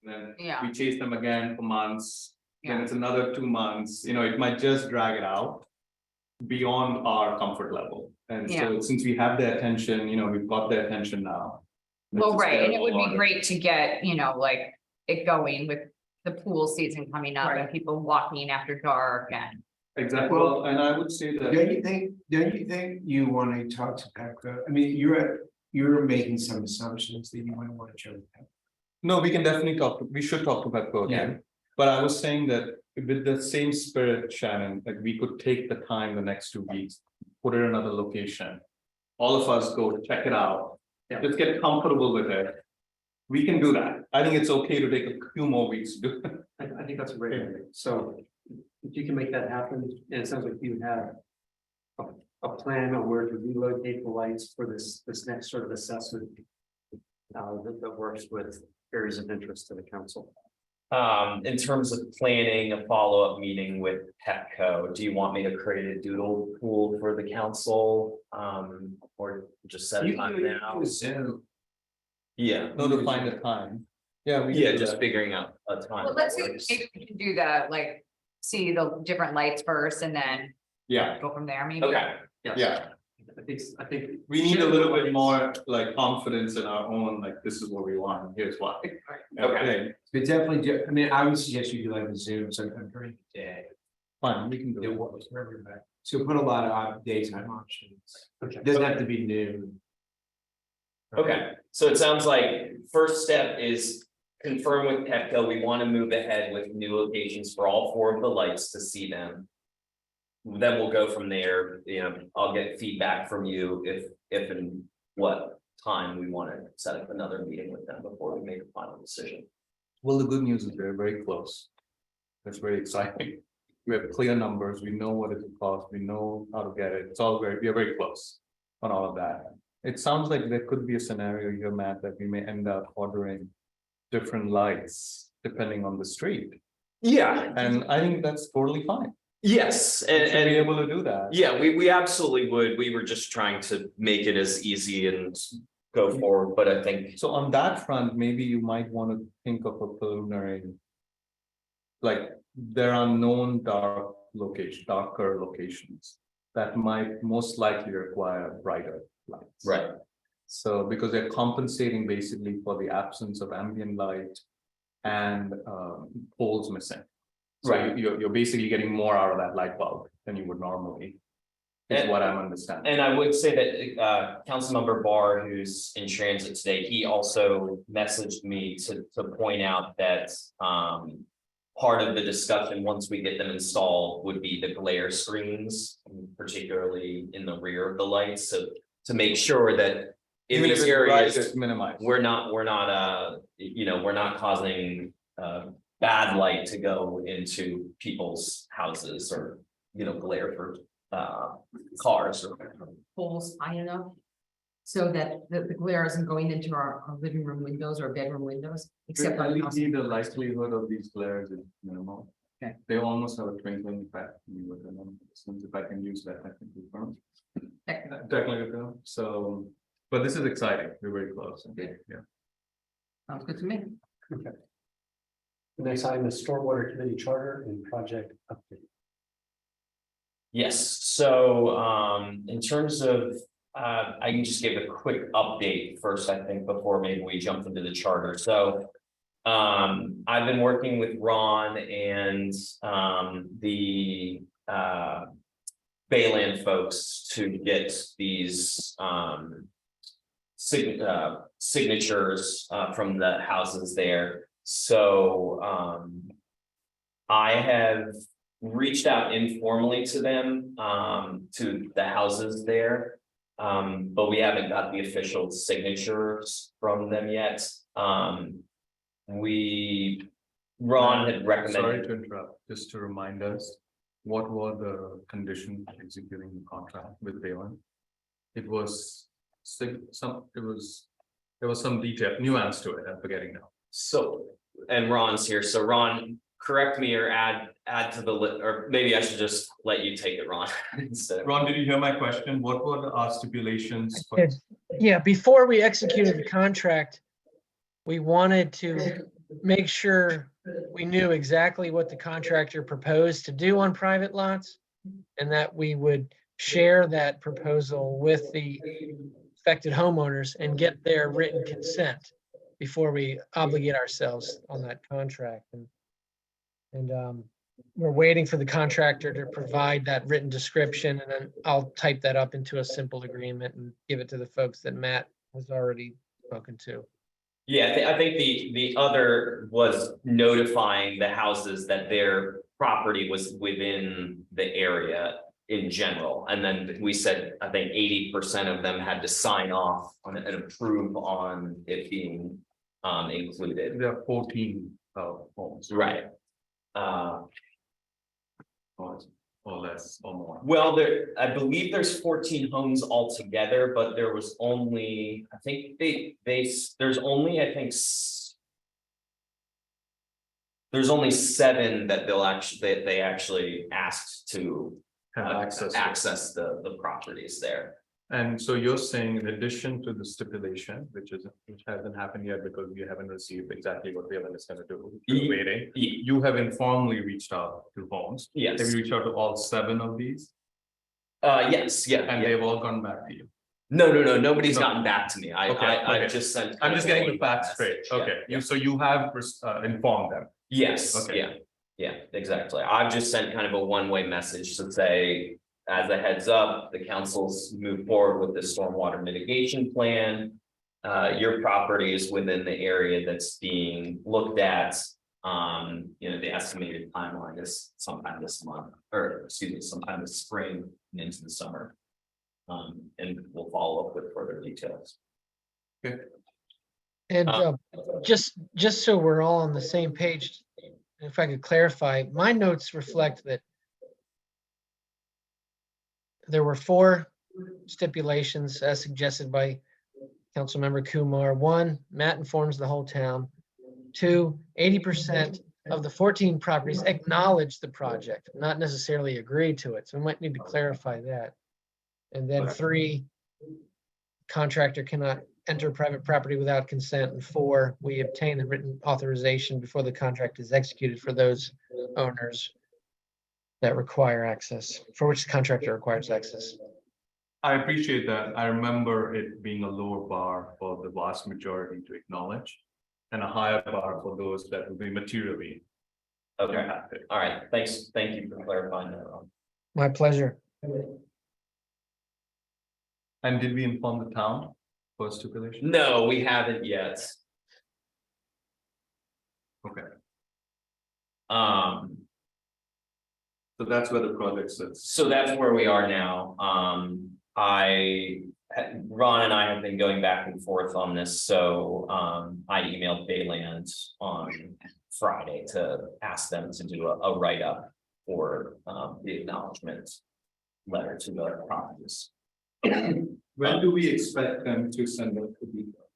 then Yeah. we chase them again for months, then Yeah. it's another 2 months, it might just drag it out beyond our comfort level. And so since we have their attention, we've got their attention now. let's Well, just right, get and it would be on great to get, like, it going with the pool season coming up and people walking after dark and. Exactly, well, and I would say that. Don't you think you want to talk to Petco? I mean, you're making some assumptions that you might want to show them. No, we can definitely we should talk to Petco again, but I was saying that with the same spirit, Shannon, like we could take the time the next 2 weeks, put it in another location. All of us go check it out, just get comfortable with it. We can do that, I think it's okay to take a few more weeks to do. I think that's a great idea. So if you can make that happen, and it sounds like you have a plan on where to relocate the lights for this next sort of assessment that works with areas of interest to the council. In terms of planning a follow-up meeting with Petco, do you want me to create a doodle pool for the council? Or just set a time now? Zoom. Yeah, No, to find the time. Yeah. just figuring out a time. Well, let's see, maybe we can do the, like, see the different lights first and then Yeah, go from there, maybe. Okay, yeah, I think. we need a little bit more like confidence in our own, like, this is what we want, here's why. Okay. But definitely, I mean, I would suggest you do like a Zoom sometime during the day. Fine, we can do It it. works for everybody. So put a lot of daytime options. Okay. Doesn't have to be noon. Okay, so it sounds like first step is confirm with Petco, we want to move ahead with new locations for all 4 of the lights to see them. Then we'll go from there, I'll get feedback from you if and what time we want to set up another meeting with them before we make a final decision. Well, the good news is we're very close. That's very exciting. We have clear numbers, we know what it will cost, we know how to get it, we are very close on all of that. It sounds like there could be a scenario here, Matt, that we may end up ordering different lights depending on the street. Yeah, And I think that's totally fine. yes, We should be and able to do that. yeah, we absolutely would. We were just trying to make it as easy and go forward, but I think. So on that front, maybe you might want to think of a preliminary. Like, there are known darker locations that might most likely require brighter lights. Right. So because they're compensating basically for the absence of ambient light and poles missing. So Right. you're basically getting more out of that light bulb than you would normally. Is And- what I'm understanding. And I would say that Councilmember Barr, who's in transit today, he also messaged me to point out that part of the discussion, once we get them installed, would be the glare screens, particularly in the rear of the lights, so to make sure that in Even if these it's bright, areas, it's minimized. we're not we're not causing bad light to go into people's houses or, glare for cars or whatever. Poles high enough. So that the glare isn't going into our living room windows or bedroom windows, except on the house. LED, the likelihood of these glares is minimal. Okay. They almost have a twinkling effect. Since if I can use that technical term. Technical term, so, but this is exciting, we're very close. Good. Yeah. Sounds good to me. The next item is Stormwater Committee Charter and Project Update. Yes, so in terms of, I can just give a quick update first, I think, before maybe we jump into the charter. So I've been working with Ron and the Bayland folks to get these signatures from the houses there. So I have reached out informally to them, to the houses there. But we haven't got the official signatures from them yet. Ron had Sorry recommended. to interrupt, just to remind us, what were the conditions executing the contract with Bayland? It was there was some detail, nuance to it, I'm forgetting now. So, and Ron's here, so Ron, correct me or add to the list, or maybe I should just let you take it, Ron. Instead. Ron, did you hear my question? What were our stipulations? for- Yeah, before we executed the contract, we wanted to make sure we knew exactly what the contractor proposed to do on private lots. And that we would share that proposal with the affected homeowners and get their written consent before we obligate ourselves on that contract. And we're waiting for the contractor to provide that written description, and then I'll type that up into a simple agreement and give it to the folks that Matt has already spoken to. Yeah, I think the other was notifying the houses that their property was within the area in general. And then we said, I think 80% of them had to sign off on it and approve on it being included. There are 14 homes. Right. Or less or more. Well, I believe there's 14 homes altogether, but there was only, I think there's only, I think. There's only 7 that they actually asked to Have access to. the properties there. And so you're saying in addition to the stipulation, which hasn't happened yet because we haven't received exactly what Wayland is gonna do, we're waiting. You have informally reached out to homes. Yes. Have you reached out to all 7 of these? Yes, yeah. And yeah. they've all gone back to you? No, nobody's No. gotten back to me. I Okay. just sent. I'm just getting the facts straight. Yeah, Okay, yeah. so you have informed them. Yes, Okay. yeah, exactly. I've just sent kind of a one-way message to say, as a heads up, the council's moved forward with the stormwater mitigation plan. Your property is within the area that's being looked at. The estimated timeline is sometime this month, or excuse me, sometime this spring and into the summer. And we'll follow up with further details. And Uh, just so we're all on the same page, if I could clarify, my notes reflect that there were 4 stipulations as suggested by Councilmember Kumar. 1, Matt informs the whole town. 2, 80% of the 14 properties acknowledge the project, not necessarily agree to it. So we might need to clarify that. And then 3, contractor cannot enter private property without consent. And 4, we obtain the written authorization before the contract is executed for those owners that require access, for which the contractor requires access. I appreciate that. I remember it being a lower bar for the vast majority to acknowledge. And a higher bar for those that will be materially Okay, impacted. all right, thanks, thank you for clarifying that, Ron. My pleasure. And did we inform the town for stipulation? No, we haven't yet. Okay, Um, so that's where the project sits. so that's where we are now. Ron and I have been going back and forth on this, so I emailed Bayland on Friday to ask them to do a write-up for the acknowledgement letter to the properties. When do we expect them to send out the detail?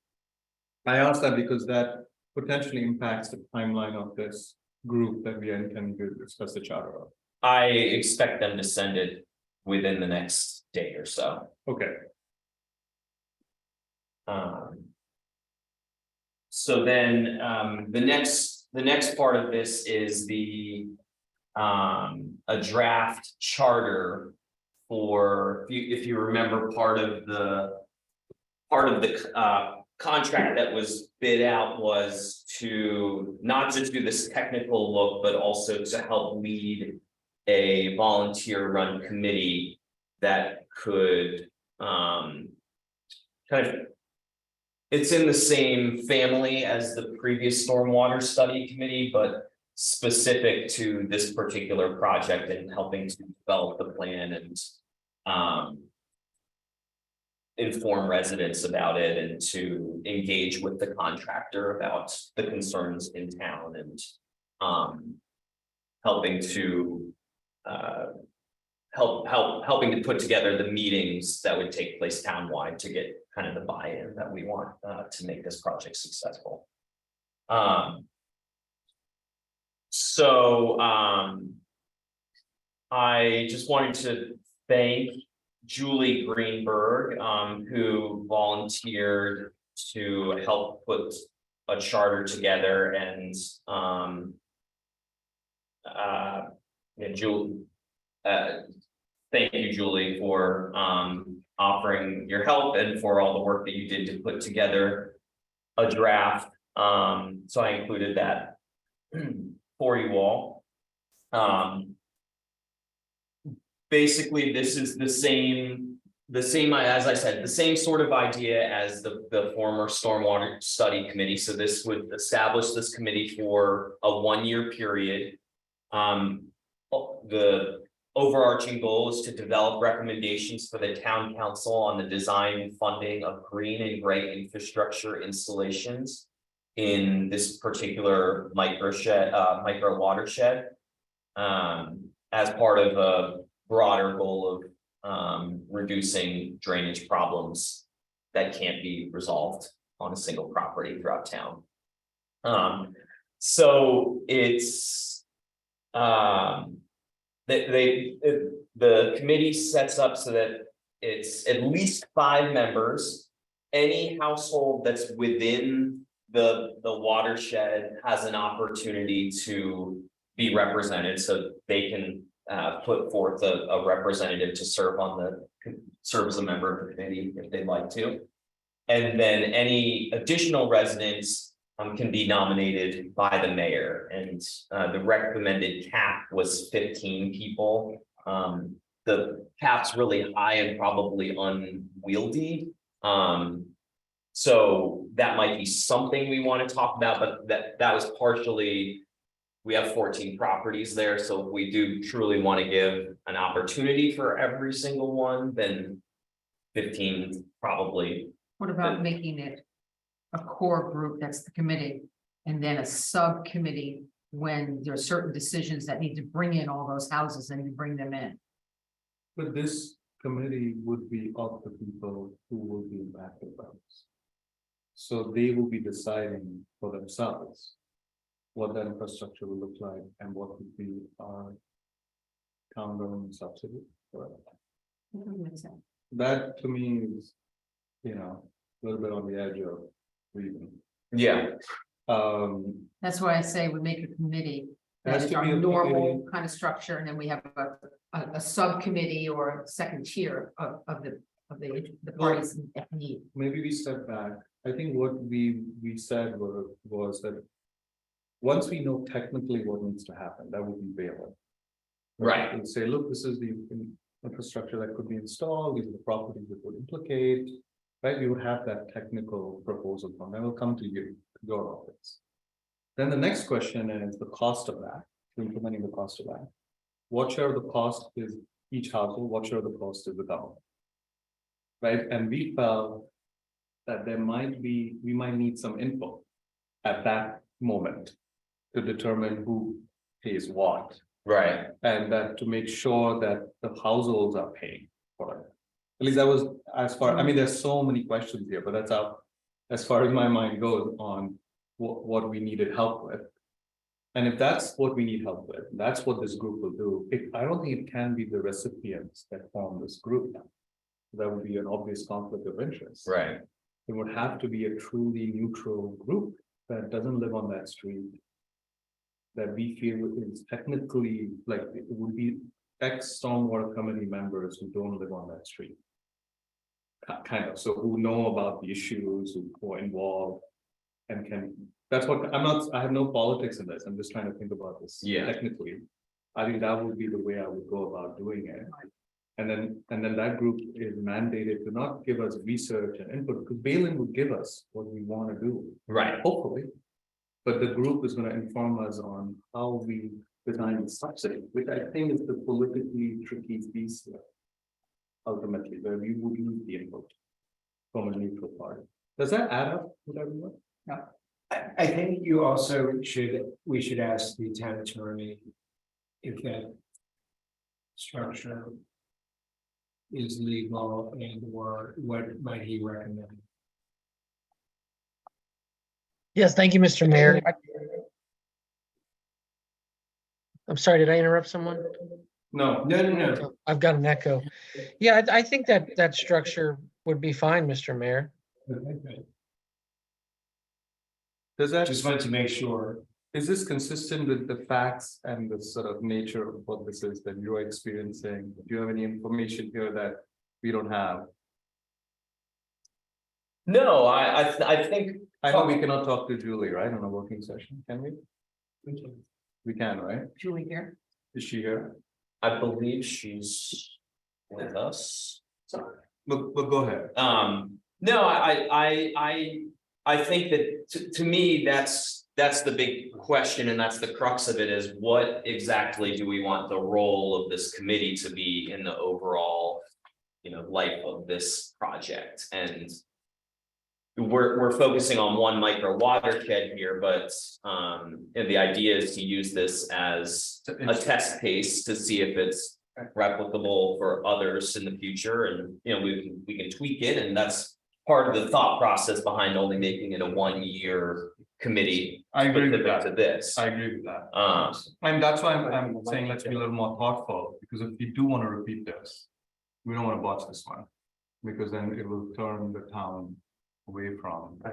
I ask that because that potentially impacts the timeline of this group that we are intending to discuss the charter of. I expect them to send it within the next day or so. Okay, So then, the next part of this is a draft charter for, if you remember, part of the contract that was bid out was to not just do this technical look, but also to help lead a volunteer-run committee that could, kind of, it's in the same family as the previous stormwater study committee, but specific to this particular project and helping to develop the plan and inform residents about it and to engage with the contractor about the concerns in town and helping to helping to put together the meetings that would take place townwide to get kind of the buy-in that we want to make this project successful. I just wanted to thank Julie Greenberg, who volunteered to help put a charter together and, yeah, Julie, thank you, Julie, for, offering your help and for all the work that you did to put together a draft. So I included that for you all. Basically, this is the same, as I said, the same sort of idea as the former stormwater study committee. So this would establish this committee for a 1-year period. The overarching goal is to develop recommendations for the town council on the design and funding of green and gray infrastructure installations in this particular micro watershed. As part of a broader goal of reducing drainage problems that can't be resolved on a single property throughout town. So it's the committee sets up so that it's at least 5 members. Any household that's within the watershed has an opportunity to be represented, so they can put forth a representative to serve as a member of the committee if they'd like to. And then any additional residents can be nominated by the mayor, and the recommended cap was 15 people. The cap's really high and probably unwieldy. So that might be something we want to talk about, but that was partially, we have 14 properties there, so if we do truly want to give an opportunity for every single one, then 15 probably. What about making it a core group, that's the committee, and then a subcommittee when there are certain decisions that need to bring in all those houses and you bring them in? But this committee would be of the people who will be impacted by this. So they will be deciding for themselves what that infrastructure will look like and what would be our town government subsidy. That to me is, a little bit on the edge of reason. Yeah, That's why I say we make a committee. That Has is to our be a normal committee. kind of structure, and then we have a subcommittee or a second tier of the parties that need. Maybe we step back. I think what we said was that once we know technically what needs to happen, that would be bailiff. right, And say, look, this is the infrastructure that could be installed, these are the properties that would implicate. Right, we would have that technical proposal from, that will come to you, to your office. Then the next question is the cost of that, implementing the cost of that. What share of the cost is each household, what share of the cost is the government? Right, and we felt that we might need some input at that moment to determine who pays what, right, and that to make sure that the households are paying for it. At least that was as far, I mean, there's so many questions here, but that's how, as far as my mind goes on what we needed help with. And if that's what we need help with, that's what this group will do. I don't think it can be the recipients that form this group. That would be an obvious conflict of interest. right, It would have to be a truly neutral group that doesn't live on that street. That we feel is technically, like, it would be ex-stormwater committee members who don't live on that street. Kind of, so who know about the issues, who are involved. And that's what, I have no politics in this, I'm just trying to think about this. Yeah. Technically, I think that would be the way I would go about doing it. And then that group is mandated to not give us research and input, because Balin would give us what we want to do, right, hopefully. But the group is gonna inform us on how we design the subsidy, which I think is the politically tricky piece here. Ultimately, where we would need the input from a neutral party. Does that add up with everyone? I think you also we should ask the town attorney if that structure is legal and or what might he recommend? Yes, thank you, Mr. Mayor. I'm sorry, did I interrupt someone? No. No. I've got an echo. Yeah, I think that structure would be fine, Mr. Mayor. Does that, Just wanted to make sure. is this consistent with the facts and the sort of nature of what this is that you're experiencing? Do you have any information here that we don't have? No, I think, I know we cannot talk to Julie, right, on a working session, can we? We can, right? Julie here. Is she here? I believe she's with us. But go ahead. No, I think that to me, that's the big question, and that's the crux of it, is what exactly do we want the role of this committee to be in the overall, life of this project? And we're focusing on one micro watershed here, but and the idea is to use this as a test case to see if it's replicable for others in the future, and we can tweak it, and that's part of the thought process behind only making it a 1-year committee. I agree with specific that. to this. I agree with that. Um, And that's why I'm saying let's be a little more thoughtful, because if we do want to repeat this, we don't want to botch this one. Because then it will turn the town away from, the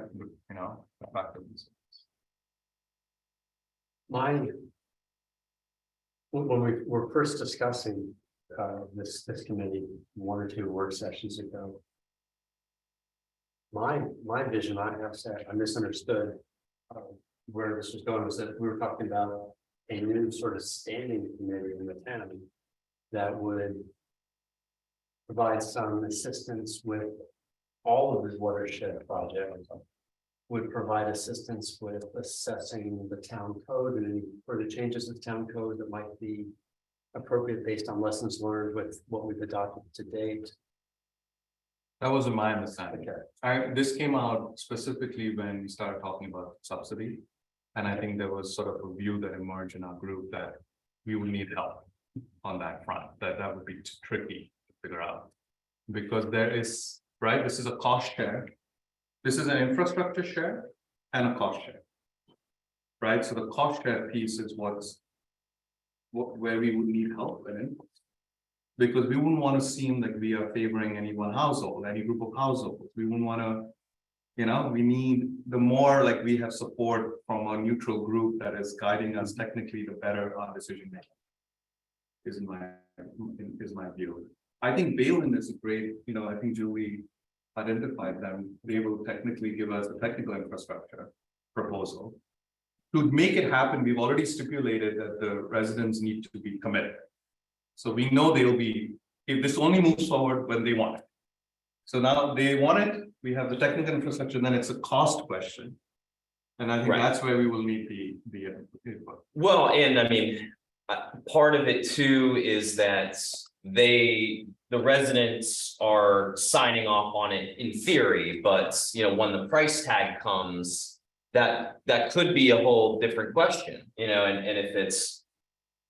fact of this. When we were first discussing this committee 1 or 2 work sessions ago. My vision, I have said, I misunderstood where this was going, was that we were talking about a new sort of standing committee in the town that would provide some assistance with all of the watershed projects, would provide assistance with assessing the town code and any further changes of town code that might be appropriate based on lessons learned with what we've adopted to date. That wasn't my understanding. Okay. This came out specifically when we started talking about subsidy. And I think there was sort of a view that emerged in our group that we would need help on that front, that would be tricky to figure out. Because there is, right, this is a cost share. This is an infrastructure share and a cost share. Right, so the cost share piece is where we would need help in. Because we wouldn't want to seem like we are favoring any one household, any group of households. We wouldn't want to, we need the more like we have support from a neutral group that is guiding us technically, the better our decision making. Is my view. I think Balin is a great, I think Julie identified them. They will technically give us a technical infrastructure proposal. To make it happen, we've already stipulated that the residents need to be committed. So we know they'll be, if this only moves forward when they want it. So now they want it, we have the technical infrastructure, then it's a cost question. And I think Right. that's where we will need the input. Well, and I mean, part of it too is that the residents are signing off on it in theory, but when the price tag comes, that could be a whole different question, and if it's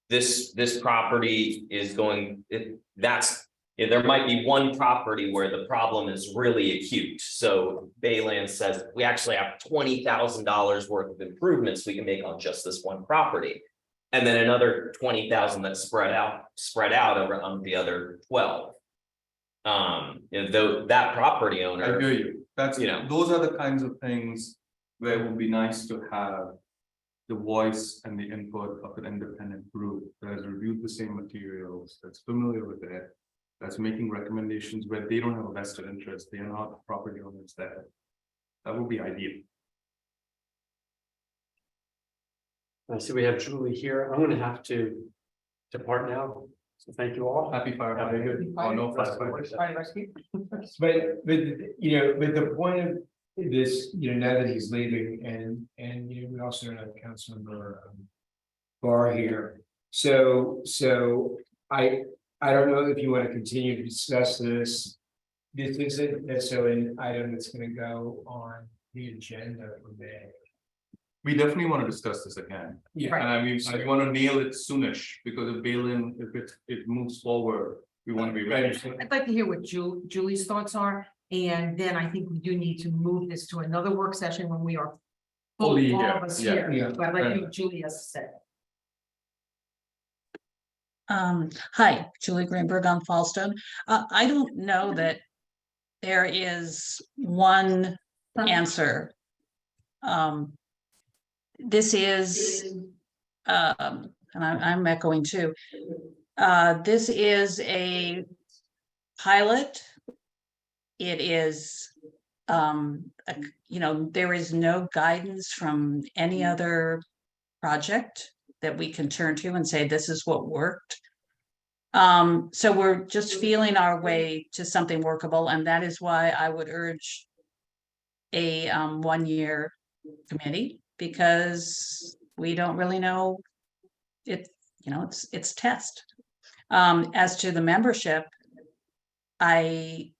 this property is going, there might be one property where the problem is really acute. So Bayland says we actually have $20,000 worth of improvements we can make on just this one property. And then another 20,000 that's spread out over on the other 12. Though that property I owner, hear you. That's, You those are the kinds of things where it would be nice to have the voice and the input of an independent group that has reviewed the same materials, that's familiar with it, that's making recommendations where they don't have a vested interest, they are not property owners there. That would be ideal. I see we have Julie here. I'm gonna have to depart now. So thank you all. Happy firefighting. Oh, no firefighters. But the point of this, now that he's leaving and we also have Councilmember Barr here. So I don't know if you want to continue to discuss this. This isn't necessarily an item that's going to go on the agenda for May. We definitely want to discuss this again. Yeah. And I want to nail it soonish, because if Balin, if it moves forward, we want to be ready. I'd like to hear what Julie's thoughts are, and then I think we do need to move this to another work session when we are Fully all here, of us yeah. here. Yeah. But I'd like to hear what Julie has to say. Hi, Julie Greenberg on Fallstone. I don't know that there is one answer this is, and I'm echoing too. This is a pilot. It is, there is no guidance from any other project that we can turn to and say, this is what worked. So we're just feeling our way to something workable, and that is why I would urge a 1-year committee, because we don't really know it, it's test. As to the membership, I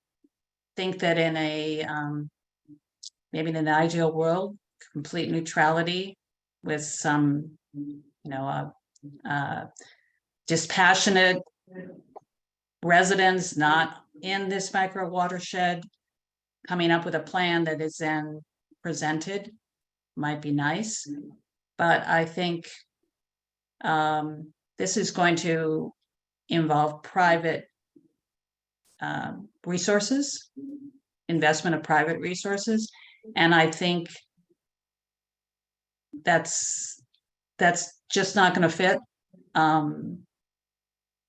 think that in a maybe in an ideal world, complete neutrality with some, dispassionate residents not in this micro watershed coming up with a plan that is then presented might be nice. But I think this is going to involve private resources, investment of private resources. And I think that's just not going to fit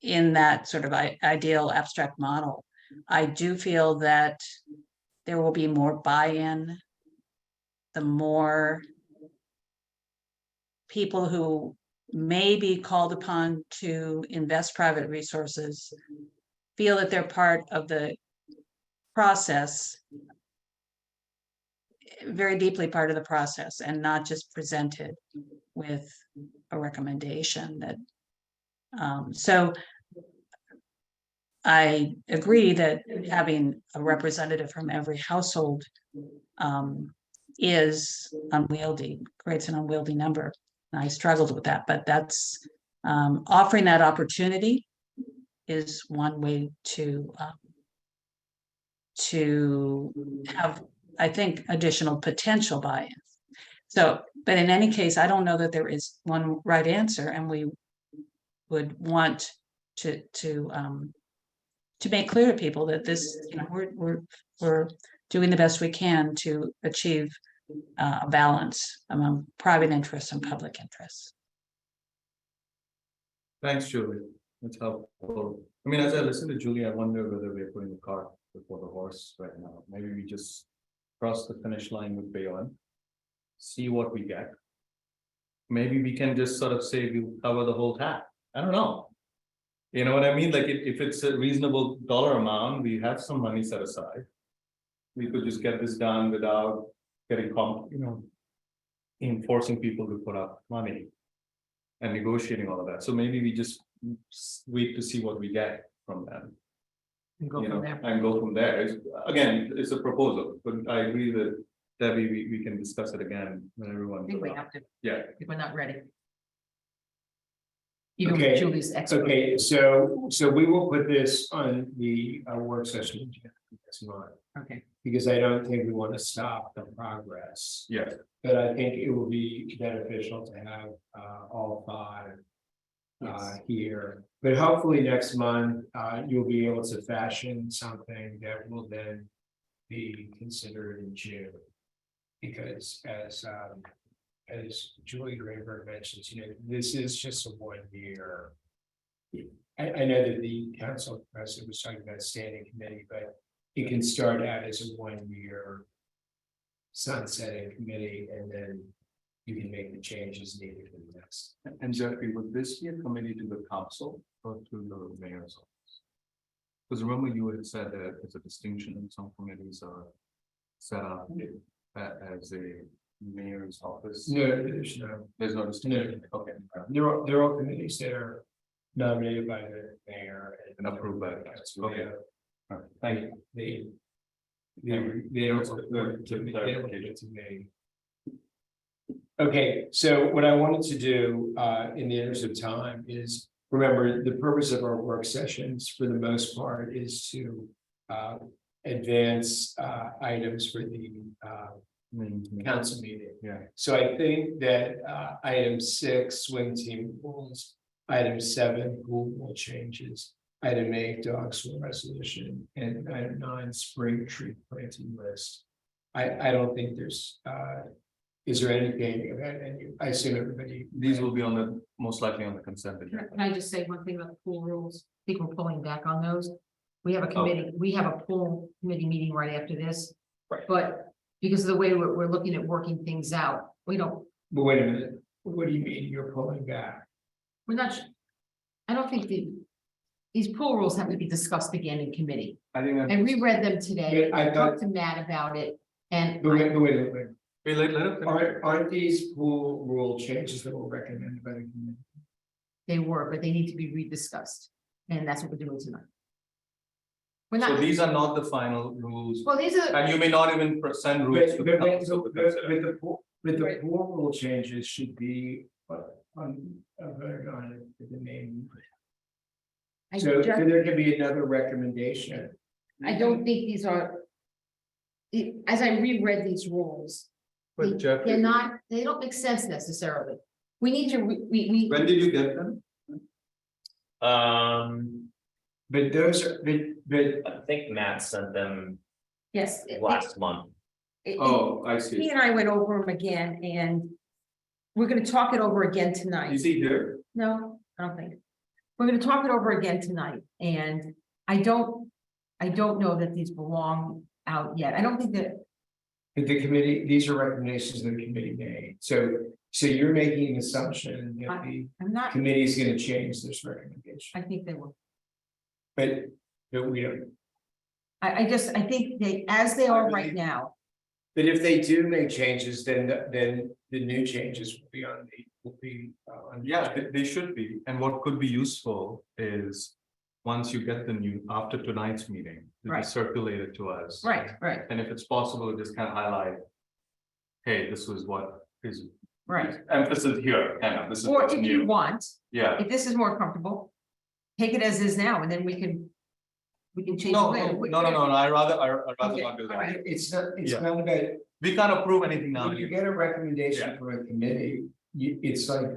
in that sort of ideal abstract model. I do feel that there will be more buy-in, the more people who may be called upon to invest private resources feel that they're part of the process, very deeply part of the process, and not just presented with a recommendation that so I agree that having a representative from every household is unwieldy, creates an unwieldy number. And I struggled with that, but that's offering that opportunity is one way to have, I think, additional potential buy-in. So, but in any case, I don't know that there is one right answer, and we would want to make clear to people that this, we're doing the best we can to achieve a balance among private interests and public interests. Thanks, Julie. That's helpful. I mean, as I listen to Julie, I wonder whether we're putting the cart before the horse right now. Maybe we just cross the finish line with Bayonne, see what we get. Maybe we can just sort of say we'll cover the whole tab. I don't know. You know what I mean? Like if it's a reasonable dollar amount, we have some money set aside. We could just get this done without getting enforcing people to put up money and negotiating all of that. So maybe we just wait to see what we get from them. And go from there. And go from there. Again, it's a proposal, but I agree that Debbie, we can discuss it again when I everyone's think we around. have to, Yeah, if we're not ready. Even Okay, with Julie's expert. Okay, so we will put this on the work session agenda next month, Okay, because I don't think we want to stop the progress. yeah, But I think it will be beneficial to have all five here. But hopefully next month, you'll be able to fashion something that will then be considered in June. Because as Julie Greenberg mentions, this is just a 1 year. I know that the council president was talking about a standing committee, but it can start out as a 1 year sunsetting committee, and then you can make the changes needed for the next. and Jeffrey, would this be a committee to the council or to the mayor's office? Because remember you had said that there's a distinction in some committees are set up as a mayor's office. No, there's no distinction. Okay. There are committees that are nominated by the mayor And approved by the council. Okay. All right. Thank you. They don't report to me. They don't report to me. Okay, so what I wanted to do in the interest of time is, remember, the purpose of our work sessions for the most part is to advance items for the council meeting. Yeah. So I think that item 6, swing team rules, item 7, pool rule changes, item 8, dog swim resolution, and item 9, spring tree planting list. I don't think there's Is there anything, and I assume everybody. These will be on the, most likely on the consent Can agenda. can I just say one thing about the pool rules? I think we're pulling back on those. We have a Oh. committee, we have a pool committee meeting right after this. Right. But because of the way we're looking at working things out, we don't, But wait a minute, what do you mean you're pulling back? we're not. I don't think these pool rules have to be discussed again in committee. I think that, And we read them today. I I thought- talked to Matt about it and But wait, wait, let it. aren't these pool rule changes that were recommended by the committee? they were, but they need to be rediscussed. And that's what we're doing tonight. We're So not, these are not the final rules, well, these are, and you may not even send rules to the But council to consider. the pool rule changes should be voted on at the name. I So just- there can be another recommendation. I don't think these are. As I reread these rules, But Jeff, they're not, they don't make sense necessarily. We need to, we, when did you get them? But those are, but I think Matt sent them yes. last month. Oh, I He see. and I went over them again and we're gonna talk it over again tonight. Is he here? No, I don't think. We're gonna talk it over again tonight and I don't know that these belong out yet. I don't think that, the committee, these are recommendations that the committee made. So you're making an assumption that the I'm not, committee is gonna change this recommendation, I think they will. but we don't. I think they, as they are right now, But if they do make changes, then the new changes will be on on. Yeah, they should be, and what could be useful is, once you get the new, after tonight's meeting, to Right. just circulate it to us. right, And if it's possible, just kind of highlight. Hey, this was what is right. emphasis here, and this is Or what's if you new, want, yeah. if this is more comfortable, take it as is now and then we can change. No, it no, later. no, I'd rather Okay, not do all that. right. It's not Yeah. about, We can't approve anything now. when you get a recommendation Yeah. from a committee, it's like.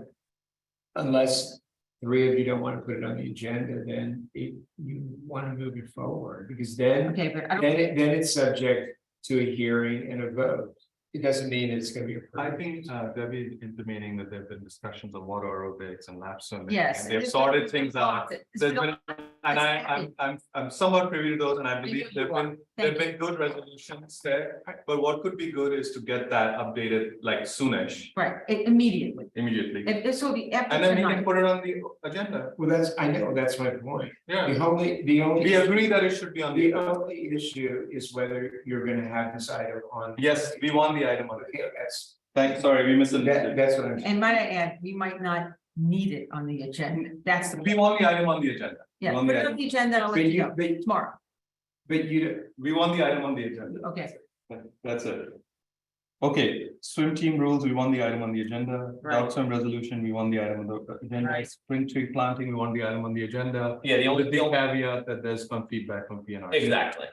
Unless three of you don't want to put it on the agenda, then you want to move it forward, because then, Okay, but I don't, then it's subject to a hearing and a vote. It doesn't mean it's gonna be approved. I think Debbie intimating that there've been discussions of water aerobics and lap swimming. yes. And they've sorted things out. It's There's been- been, and I'm somewhat privy to those, and I believe know you are. there've been good resolutions there. But what could be good is to get that updated like soonish, Right, immediately. immediately. If this will be after And then we can tonight, put it on the agenda. Well, I know, that's my point. Yeah, The only. we agree that it should be on The the, only issue is whether you're gonna have this item on. yes, we want the item on the Okay, Thanks, sorry, we misunderstood. that's what I'm. and might I add, we might not need it on the agenda. That's the. We want the item on the agenda. Yeah, on put the it on item. the agenda, I'll let But you you, know but, tomorrow. but you, We want the item on the agenda. Okay, That's it. Okay, swim team rules, we want the item on the agenda. Right. Dog swim resolution, we want the item on the agenda. Right. Spring tree planting, we want the item on the agenda. Yeah, the only, With the caveat that there's some feedback from PNR. exactly.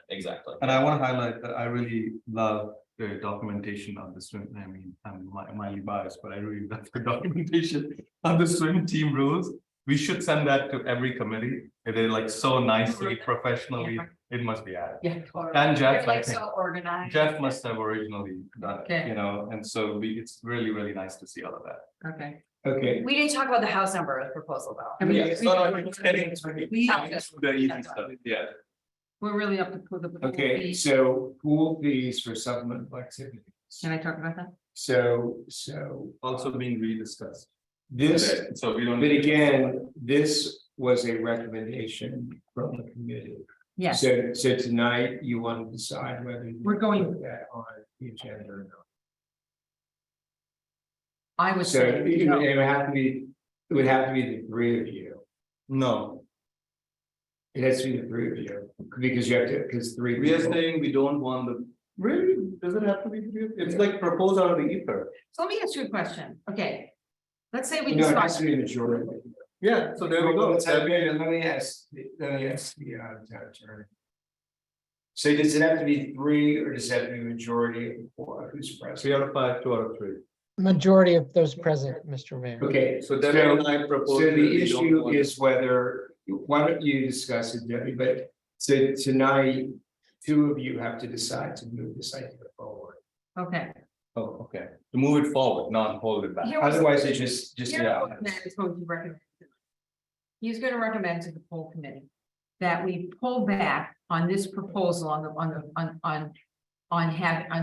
And I want to highlight that I really love the documentation of the swim, I mean, I'm mildly biased, but I really love the documentation of the swim team rules. We should send that to every committee. It is like so nicely, professionally, it must be added. yeah. And Jeff, I Like think, so organized. Jeff must have originally done it, Okay. you know, and so it's really, really nice to see all of that. Okay. okay. We didn't talk about the house number of the proposal though. I mean, Yeah, we- so no, we're just getting We- the easy stuff, yeah. We're really up to the. Okay, so pool fees for supplemental activities. Can I talk about that? So Also being rediscussed. this, today, So we don't. but again, this was a recommendation from the committee. Yes, So tonight you want to decide whether. you We're going- put that on the agenda or not. I would So say, it no. would have to be, it would have to be the three of you. No, It has to be the three of you, because you have to, because three. we are people- saying we don't want the, really, does it have to be? It's like proposed out of the ether. So let me ask you a question. Okay. Let's say we No, it has decide, to be a majority. Yeah, so there we go. Let me ask the town attorney. So does it have to be three, or does it have to be a majority of four, who's 3 present? out of 5, 2 out of 3. Majority of those present, Mr. Mayor. Okay, So Debbie and I propose. so that the we don't issue want- is whether, why don't you discuss it, Debbie, but so tonight, two of you have to decide to move this idea forward. okay, Oh, okay, to move it forward, not hold it back. Here was- Otherwise, it just, Here's yeah. what Matt is going to recommend. He's gonna recommend to the full committee that we pull back on this proposal on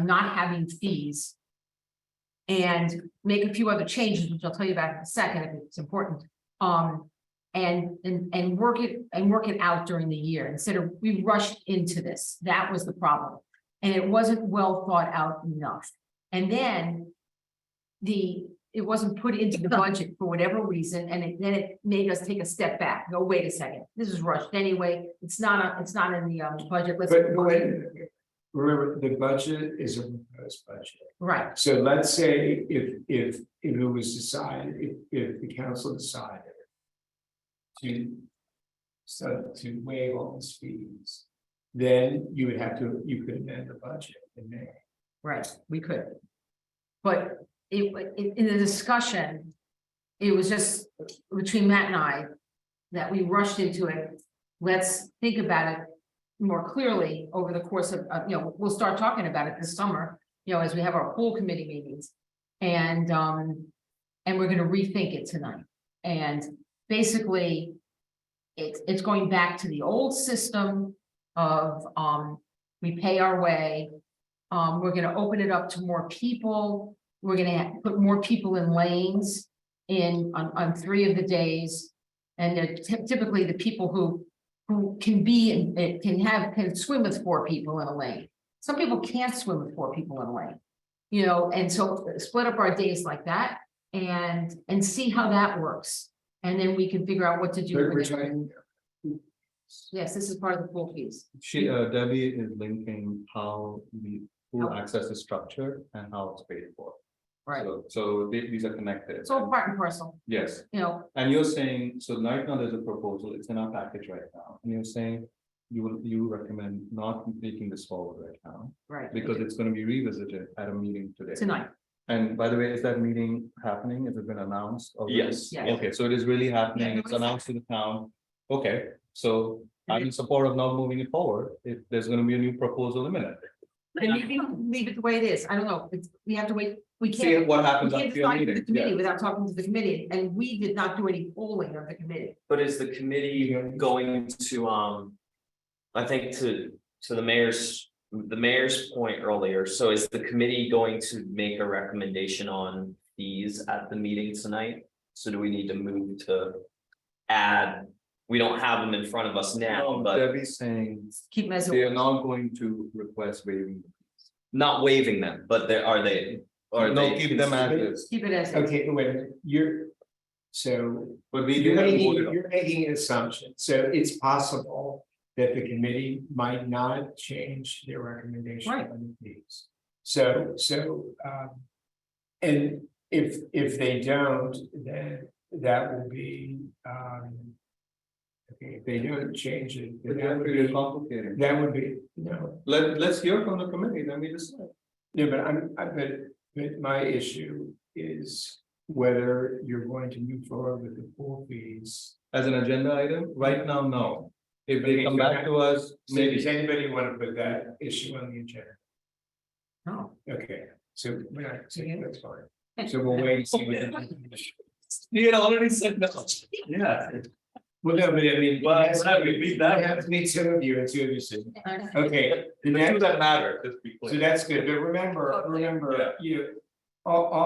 not having fees. And make a few other changes, which I'll tell you about in a second if it's important. And work it out during the year instead of, we rushed into this. That was the problem. And it wasn't well thought out enough. And then it wasn't put into the budget for whatever reason, and then it made us take a step back. Go, wait a second, this is rushed anyway. It's not in the budget. Let's. but wait, remember, the budget is a proposed budget. Right, So let's say if it was decided, if the council decided. To waive all these fees. Then you could amend the budget in May. right, we could. But in the discussion, it was just between Matt and I that we rushed into it. Let's think about it more clearly over the course of, we'll start talking about it this summer, as we have our full committee meetings. And we're gonna rethink it tonight. And basically, it's going back to the old system of, we pay our way. We're gonna open it up to more people. We're gonna put more people in lanes on 3 of the days. And they're typically the people who can swim with 4 people in a lane. Some people can't swim with 4 people in a lane, and so split up our days like that and see how that works. And then we can figure out what to do We're with it. trying, Yes, this is part of the full fees. Debbie is linking how who access is structured and how it's paid for. Right, So these are connected. it's all part and parcel, Yes, you and you're saying, so right now there's a proposal, it's in our package right now, and you're saying. You recommend not taking this forward right now, right. because it's gonna be revisited at a meeting today. Tonight, And by the way, is that meeting happening? Has it been announced? already? Yes. Yes. Okay, so it is really happening, Yeah, it's no, it's announced to the town. Okay, so I'm in support of not moving it forward, if there's gonna be a new proposal imminent. and maybe leave it the way it is, I don't know, we have to wait, we See can't. what We happens can't after your decide to the meeting, committee yeah. without talking to the committee, and we did not do any polling of the committee. But is the committee going to, I think to the mayor's point earlier, so is the committee going to make a recommendation on fees at the meeting tonight? So do we need to move to add, we don't have them in front of us now, but Debbie's saying Keep them as. they are not going to request waiving. not waiving them, but are they? No, keep them as is, Keep it as. is. okay, wait, a minute, so but we you're do have to making, vote it on. you're making an assumption, so it's possible. That the committee might not change their recommendation Right. on the fees. So, and if they don't, then that will be, okay, if they don't change it, But then that would you're be, complicating. no. Let's hear from the committee, then we decide. No, but my issue is whether you're going to move forward with the pool fees. As an agenda item, right now, no. If they Okay, come so back that- to us, So maybe. does anybody want to put that issue on the agenda? No. Okay, so we're not, so Yeah. that's fine. So we'll wait and see. what You had already said no. Yeah. Well, no, but I mean. Well, it has to be- beat that. it has to be 2 of you and 2 of you said, okay, the next, that matter, just be so clear. that's good, but remember, all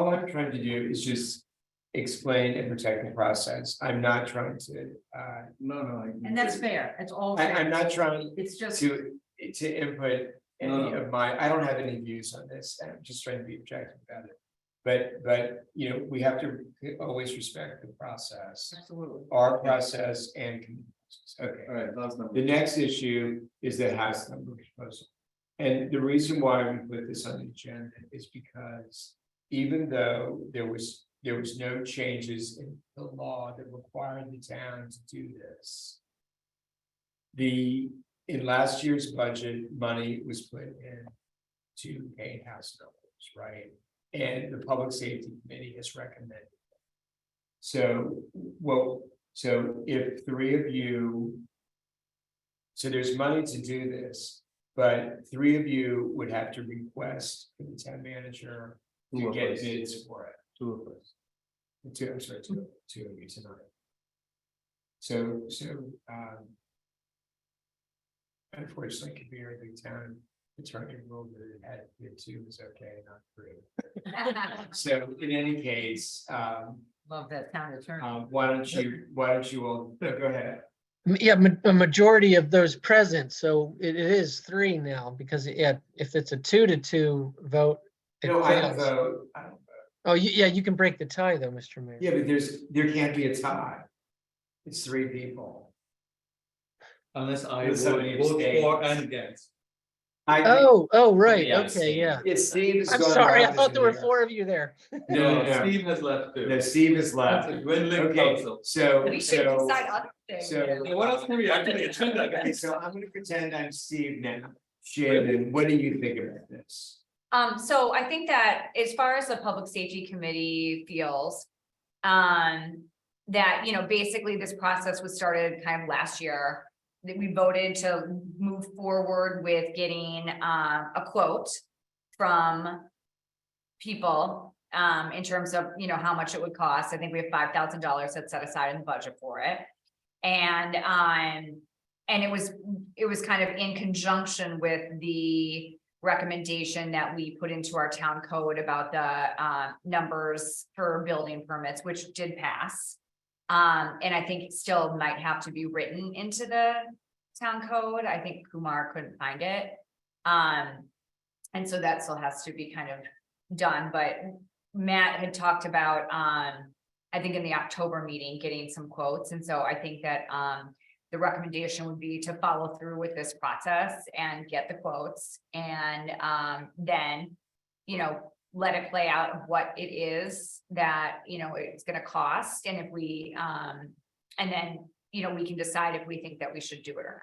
I'm trying to do is just. Explain and protect the process. I'm not trying to, No. And that's fair, it's all I'm fair, not trying it's just, to input any No. of my, I don't have any views on this, I'm just trying to be objective about it. But, we have to always respect the process, absolutely. our process and. Okay, All right, that's number. the next issue is the house number proposal. And the reason why we put this on the agenda is because even though there was no changes in the law that required the town to do this. In last year's budget, money was put in to pay house numbers, right? And the Public Safety Committee has recommended. So if 3 of you. So there's money to do this, but 3 of you would have to request for the town manager Two to of get us. bids for it. Two of us. Two, I'm sorry, two of you tonight. So, unfortunately, Kabir, the town attorney ruled that it had to be two was okay, not three. So in any case, Love that town attorney. why don't you all, no, go ahead. Yeah, a majority of those present, so it is three now, because yeah, if it's a 2-2 vote, it No, I don't fails. vote, I don't vote. Oh, yeah, you can break the tie though, Mr. Mayor. Yeah, but there can't be a tie. It's three people. Unless I Unless vote somebody both abstains. for and against. Oh, right, Yeah, okay, same. yeah. It's Steve is I'm going sorry, I down thought as there were a mayor. 4 of you there. No. Steve has left too. No, Steve is That's left. a dwindling Okay, council. so. We should decide other things. So. What else can we actually agenda, Okay, guys? so I'm gonna pretend I'm Steve now. Shannon, what do you think about this? So I think that as far as the Public Safety Committee feels, that, you know, basically this process was started kind of last year. That we voted to move forward with getting, a quote from people, in terms of, you know, how much it would cost. I think we have $5,000 that's set aside in the budget for it. And it was kind of in conjunction with the recommendation that we put into our town code about the numbers for building permits, which did pass. And I think it still might have to be written into the town code. I think Kumar couldn't find it. And so that still has to be kind of done, but Matt had talked about, I think in the October meeting, getting some quotes. And so I think that, the recommendation would be to follow through with this process and get the quotes and then, you know, let it play out of what it is that, you know, it's gonna cost. And if we, and then, you know, we can decide if we think that we should do it or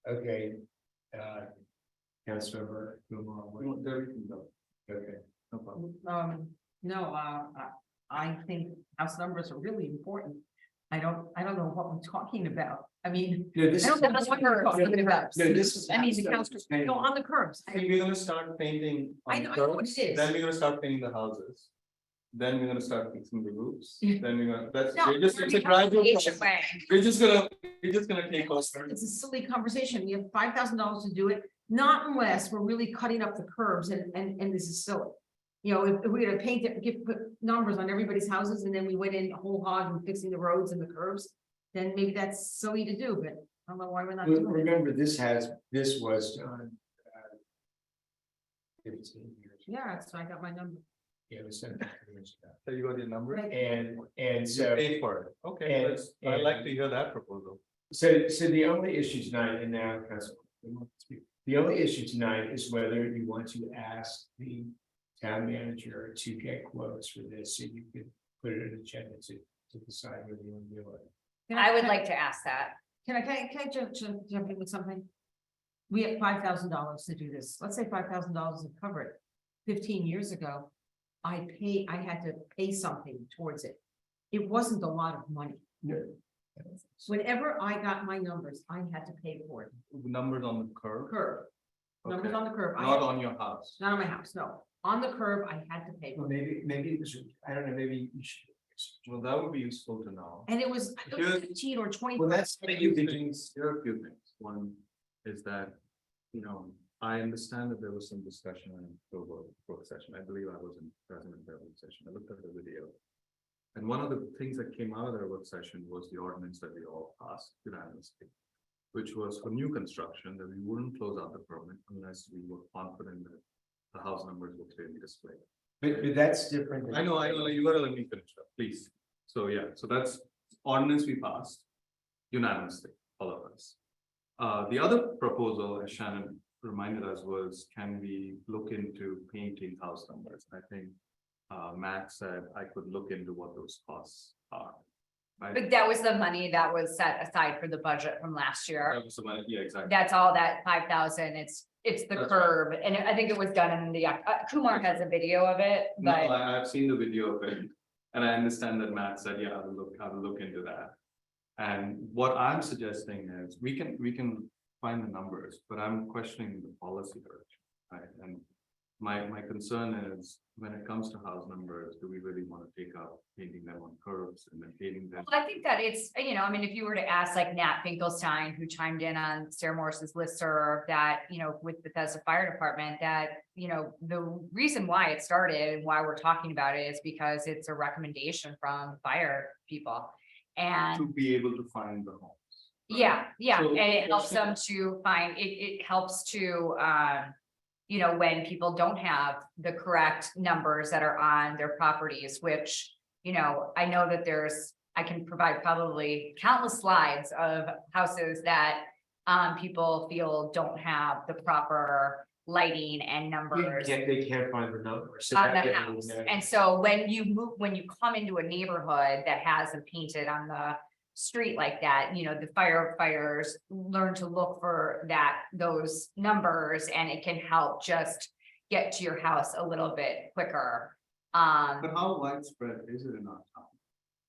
not. Okay. Councilmember Kumar, what- There we can go. okay. No problem. No, I think house numbers are really important. I don't know what we're talking about. I mean, No, this I don't is. know what we're talking about. No, this is. I mean, the council, no, on the curbs. I think we're gonna start painting. on I the know what curbs, it is. Then we're gonna start painting the houses. Then we're gonna start fixing the roofs, Yeah. then we're gonna, that's, No, we're just, we're it's a becoming gradual the process. HOA. We're just gonna take off. It's a silly conversation. We have $5,000 to do it, not unless we're really cutting up the curbs and this is silly. You know, if we're gonna paint it, put numbers on everybody's houses and then we went in whole hog and fixing the roads and the curbs, then maybe that's silly to do, but I don't know why we're not doing it. Remember, this was done. 15 years. Yeah, so I got my number. Yeah, it was done 15 years ago. So you got your number? And So so. pay for it, okay, And- I'd like to hear that proposal. So the only issue tonight, and now, the only issue tonight is whether you want to ask the town manager to get quotes for this, so you could put it in the agenda to decide whether you want to do it. I would like to ask that. Can I jump in with something? We have $5,000 to do this. Let's say $5,000 to cover it. 15 years ago, I had to pay something towards it. It wasn't a lot of money. No. Whenever I got my numbers, I had to pay for it. Numbers on the curb, Curb. Numbers Okay. on the curb. I not had- on your house. Not on my house, no. On the curb, I had to pay Well, for it. maybe it was, I don't know, maybe you should. Well, that would be useful to know. And it was I think Here's- 15 or 20. Well, that's. There are a few things. One is that, you know, I understand that there was some discussion in October work session. I believe I wasn't present in that work session. I looked at the video. And one of the things that came out of that work session was the ordinance that we all passed unanimously, which was for new construction, that we wouldn't close out the permit unless we were confident that the house numbers were clearly displayed. But that's different. than- I know, you gotta let me finish up, please. So, yeah, so that's ordinance we passed unanimously, all of us. The other proposal, as Shannon reminded us, was can we look into painting house numbers? I think Matt said I could look into what those costs are. Right? But that was the money that was set aside for the budget from last year. That was the money, yeah, exactly. That's all that 5,000, it's the That's right. curb, and I think it was done in the, Kumar has a video of it, No, but. I've seen the video of it, and I understand that Matt said, yeah, I will look into that. And what I'm suggesting is, we can find the numbers, but I'm questioning the policy direction, right? And My concern is when it comes to house numbers, do we really want to take up painting them on curves and then painting them? Well, I think that it's, you know, I mean, if you were to ask like Nat Finkelstein, who chimed in on Sarah Morris's listserv that, you know, with Bethesda Fire Department, that, you know, the reason why it started and why we're talking about it is because it's a recommendation from fire people. And To be able to find the homes. yeah, So- and it helps them to find, it helps to, you know, when people don't have the correct numbers that are on their properties, which, you know, I know that I can provide probably countless slides of houses that people feel don't have the proper lighting and numbers They can't find the numbers. So on that the gives house. them- And so when you come into a neighborhood that has them painted on the street like that, you know, the firefighters learn to look for those numbers, and it can help just get to your house a little bit quicker. But how widespread is it in our town?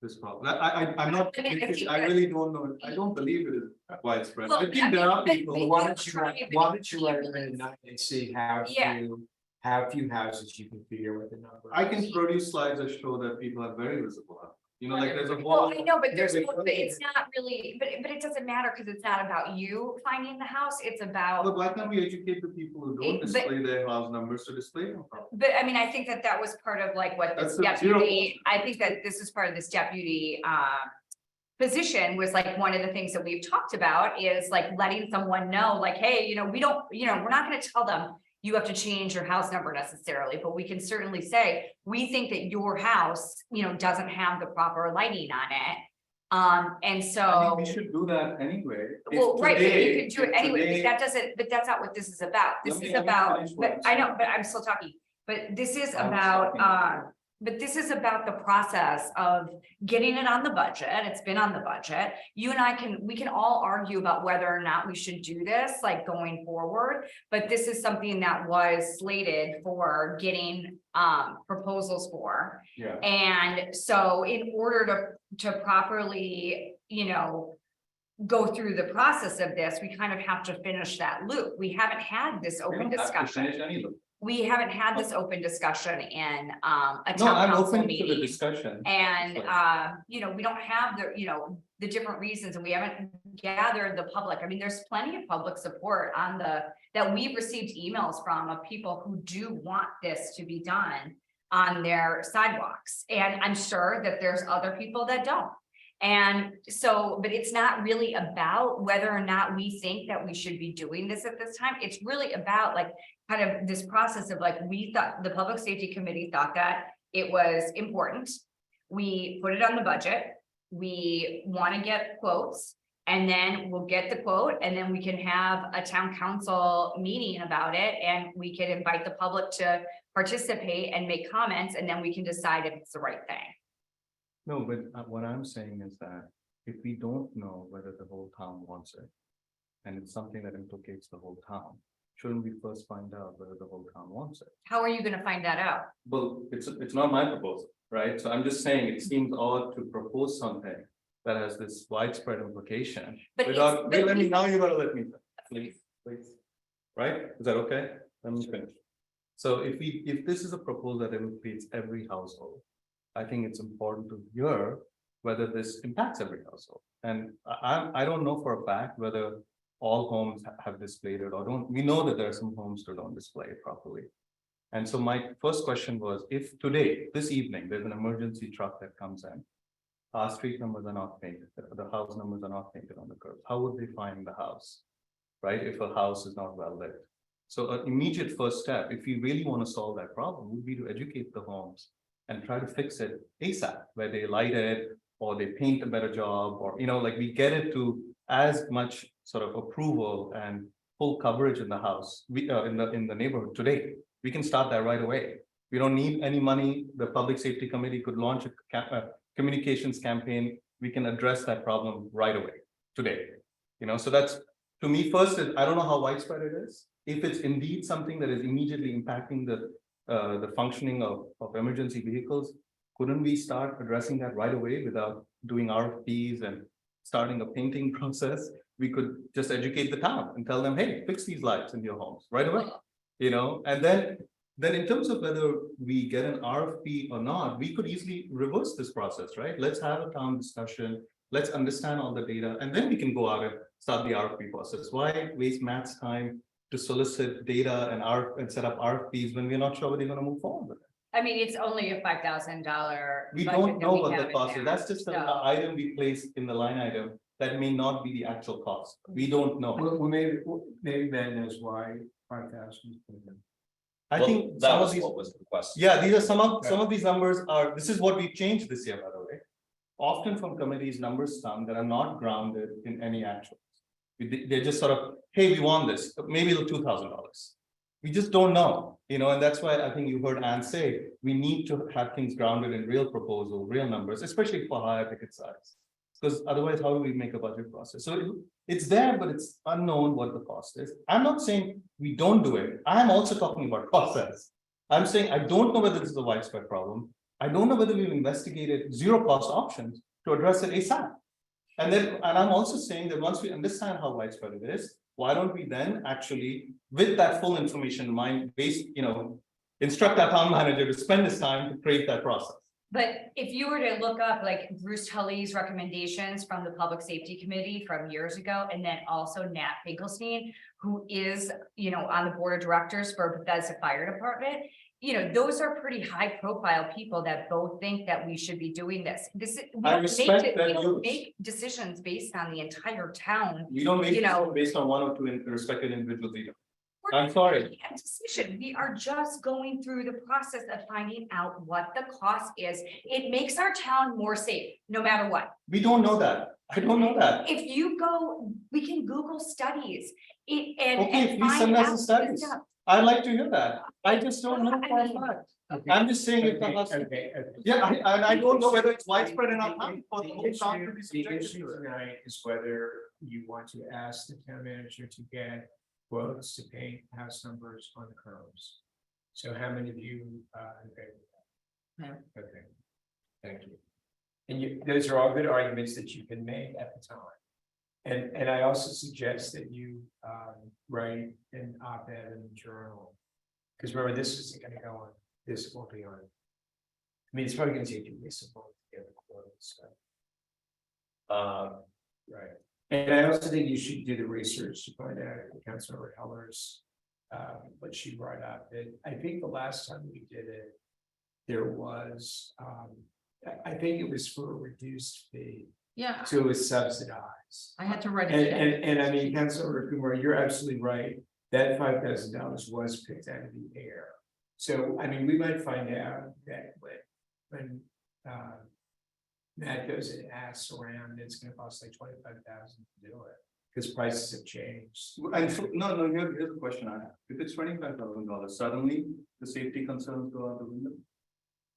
This problem, I'm not, I mean, if you- I really don't know, I don't believe it is widespread. Well, I think I there are mean, but- people. but who Why you don't you, try, write- but why you don't you can't write it really- in and see how Yeah. few houses you can figure with the number. I can produce slides that show that people are very visible. You know, like there's a Well, whole. I know, but There's a- but it's not really, but it doesn't matter because it's not about you finding the house, it's about. But why can't we educate the people who don't But- display their house numbers to display them properly? But I mean, I think that was part of like what this That's the zero. deputy, I think that this is part of this deputy, position was like, one of the things that we've talked about is like letting someone know, like, hey, you know, we don't, you know, we're not gonna tell them you have to change your house number necessarily, but we can certainly say, we think that your house, you know, doesn't have the proper lighting on it. And I so. think we should do that anyway. If Well, right, but you today- could do it if anyway, today- but that's not what this is about. This Let is me about, finish what but I'm I know, saying. but I'm still talking. But this is I was about, talking. but this is about the process of getting it on the budget. It's been on the budget. You and I we can all argue about whether or not we should do this, like going forward. But this is something that was slated for getting proposals for. Yeah, And so in order to properly, you know, go through the process of this, we kind of have to finish that loop. We haven't had this we open don't have to discussion. finish any of them. We haven't had this open discussion in a No, town I'm council open to the meeting. discussion. And But- you know, we don't have the different reasons, and we haven't gathered the public. I mean, there's plenty of public support on that we've received emails from of people who do want this to be done on their sidewalks. And I'm sure that there's other people that don't. And so, but it's not really about whether or not we think that we should be doing this at this time. It's really about like kind of this process of like, we thought, the Public Safety Committee thought that it was important. We put it on the budget. We want to get quotes, and then we'll get the quote, and then we can have a town council meeting about it, and we can invite the public to participate and make comments, and then we can decide if it's the right thing. No, but what I'm saying is that if we don't know whether the whole town wants it, and it's something that implicates the whole town, shouldn't we first find out whether the whole town wants it? How are you gonna find that out? Well, it's not my proposal, right? So I'm just saying it seems odd to propose something that has this widespread implication. But Without, it's- wait, now you gotta let me, finish, please. Right? Is that okay? Let me finish. So if this is a proposal that implicates every household, I think it's important to hear whether this impacts every household. And I don't know for a fact whether all homes have displayed it or don't. We know that there are some homes that don't display it properly. And so my first question was, if today, this evening, there's an emergency truck that comes in, our street numbers are not painted, the house numbers are not painted on the curb, how would they find the house? Right, if a house is not well lit. So an immediate first step, if you really want to solve that problem, would be to educate the homes and try to fix it ASAP, where they light it or they paint a better job, or, you know, like we get it to as much sort of approval and full coverage in the house, in the neighborhood today. We can start that right away. We don't need any money. The Public Safety Committee could launch a communications campaign. We can address that problem right away, today. You know, so that's, to me, first, I don't know how widespread it is. If it's indeed something that is immediately impacting the functioning of emergency vehicles, couldn't we start addressing that right away without doing RFPs and starting a painting process? We could just educate the town and tell them, hey, fix these lights in your homes right away. You know, and then then in terms of whether we get an RFP or not, we could easily reverse this process, right? Let's have a town discussion, let's understand all the data, and then we can go out and start the RFP process. Why waste Matt's time to solicit data and set up RFPs when we're not sure whether they're gonna move forward with it? I mean, it's only a $5,000. We budget don't that know we what have the in cost is. there, That's just an so- item we place in the line item that may not be the actual cost. We don't know. Well, maybe Matt knows why 5,000. I Well, think that some of was these, what was requested. yeah, these are some of these numbers are, this is what we changed this year, by the way. Often from committees, numbers come that are not grounded in any actuals. They're just sort of, hey, we want this, but maybe it'll $2,000. We just don't know, and that's why I think you heard Ann say, we need to have things grounded in real proposal, real numbers, especially for higher ticket size. Because otherwise, how do we make a budget process? So it's there, but it's unknown what the cost is. I'm not saying we don't do it. I'm also talking about process. I'm saying I don't know whether this is a widespread problem. I don't know whether we've investigated zero cost options to address it ASAP. And I'm also saying that once we understand how widespread it is, why don't we then actually, with that full information in mind, instruct our town manager to spend his time to create that process. But if you were to look up like Bruce Tully's recommendations from the Public Safety Committee from years ago, and then also Nat Finkelstein, who is, on the board of directors for Bethesda Fire Department. Those are pretty high profile people that both think that we should be doing this. I respect that we don't views. make decisions based on the entire town. We don't make You know- decisions based on one or two respected individuals either. We're I'm not sorry. making a decision. We are just going through the process of finding out what the cost is. It makes our town more safe, no matter what. We don't know that. I don't know that. If you go, we can Google studies. And Okay, please find send us out the this studies. stuff. I'd like to hear that. I just don't know for a I mean- fact. I'm just saying if the house. Yeah, and I don't know whether it's widespread enough for the whole town to be The subjected issue to it. tonight is whether you want to ask the town manager to get quotes to paint house numbers on the curbs. So how many of you in favor of that? Okay, thank you. And those are all good arguments that you can make at the time. And I also suggest that you write an op-ed in the journal. Because remember, this isn't gonna go on, this will be on. I mean, it's probably gonna take you weeks to get the quotes, so. Right, and I also think you should do the research to find out if Councilmember Heller's, what she brought up, that I think the last time we did it. There was, I think it was for a reduced fee, Yeah, so it was subsidized. I had to write And, it. down. and I mean, Councilmember Kumar, you're absolutely right, that $5,000 was picked out of the air. So, I mean, we might find out that when Matt goes and asks around, it's gonna cost like 25,000 to do it, because prices have changed. And so, no, here's the question I have. If it's $25,000, suddenly the safety concerns go out the window.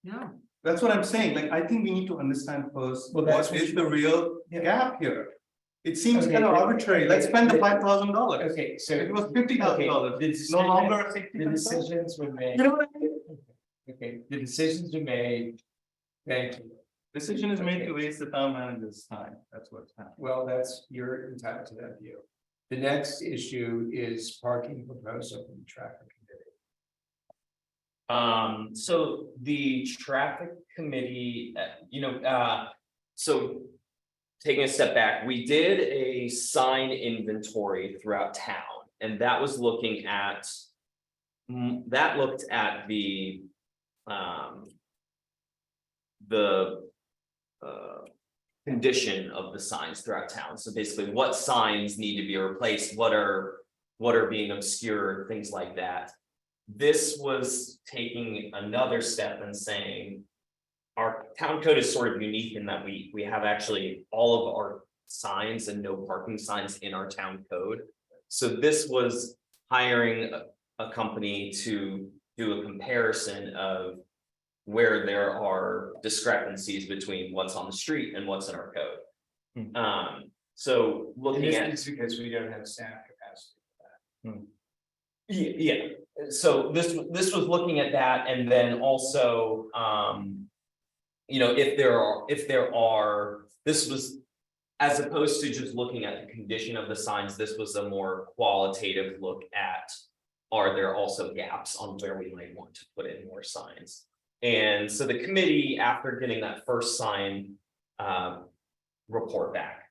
No, That's what I'm saying. Like, I think we need to understand first, Well, that's what what is the real Yeah. gap here? It seems Okay, kind of but- arbitrary. Let's spend the $5,000. Okay, so. It was $50,000. Okay, the It's no longer a safety The concern. decisions were made. You know what I mean? Okay, the decisions are made. Thank you. Decision is made to waste the town manager's time. That's what's happening. Well, you're entitled to that view. The next issue is parking proposal from the traffic committee. So the traffic committee, so. Taking a step back, we did a sign inventory throughout town, and that was looking at. That looked at the. Condition of the signs throughout town, so basically what signs need to be replaced, what are being obscured, things like that. This was taking another step and saying. Our town code is sort of unique in that we have actually all of our signs and no parking signs in our town code. So this was hiring a company to do a comparison of. Where there are discrepancies between what's on the street and what's in our code. So And looking this at. is because we don't have staff capacity for that. Yeah, so this was looking at that, and then also, if there are, this was. As opposed to just looking at the condition of the signs, this was a more qualitative look at. are there also gaps on where we might want to put in more signs? And so the committee, after getting that first sign report back,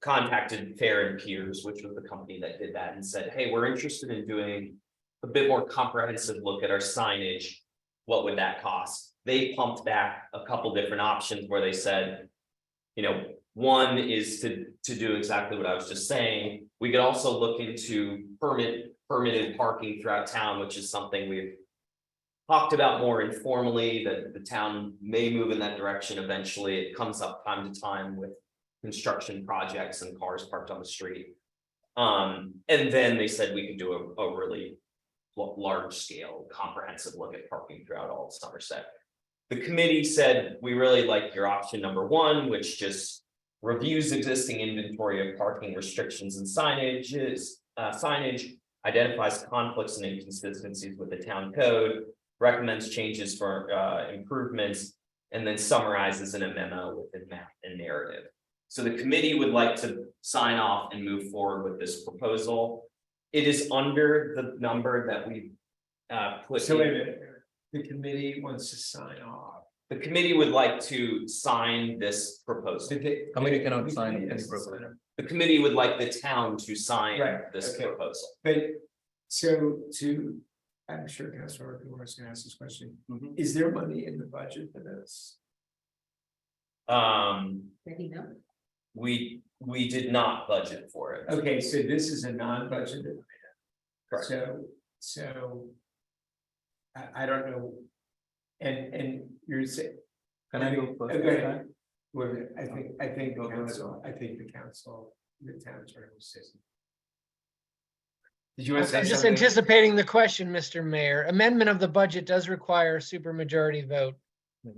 contacted Fair and Piers, which was the company that did that, and said, hey, we're interested in doing a bit more comprehensive look at our signage. What would that cost? They pumped back a couple different options where they said, you know, one is to do exactly what I was just saying. We could also look into permitted parking throughout town, which is something we've talked about more informally, that the town may move in that direction eventually. It comes up time to time with construction projects and cars parked on the street. And then they said we could do a really large scale comprehensive look at parking throughout all of Somerset. The committee said, we really like your option number one, which just reviews existing inventory of parking restrictions and signage, identifies conflicts and inconsistencies with the town code, recommends changes for improvements, and then summarizes in a memo with a map and narrative. So the committee would like to sign off and move forward with this proposal. It is under the number that we put. So wait a minute, the committee wants to sign off. The committee would like to sign this proposal. Committee cannot The sign committee any has to sign proposal. it. The committee would like the town to sign Right, this okay. proposal. But so I'm sure Councilor Kumar is gonna ask this question. Mhm. Is there money in the budget for this? Maybe no. We did not budget for it. Okay, so this is a non-budgeted item. Correct. So. I don't know. And you're saying. Can I go first? Go ahead. Wait a minute, I think Go the ahead. council, the town attorney will say something. Did you want to say I'm just something? anticipating the question, Mr. Mayor. Amendment of the budget does require a supermajority vote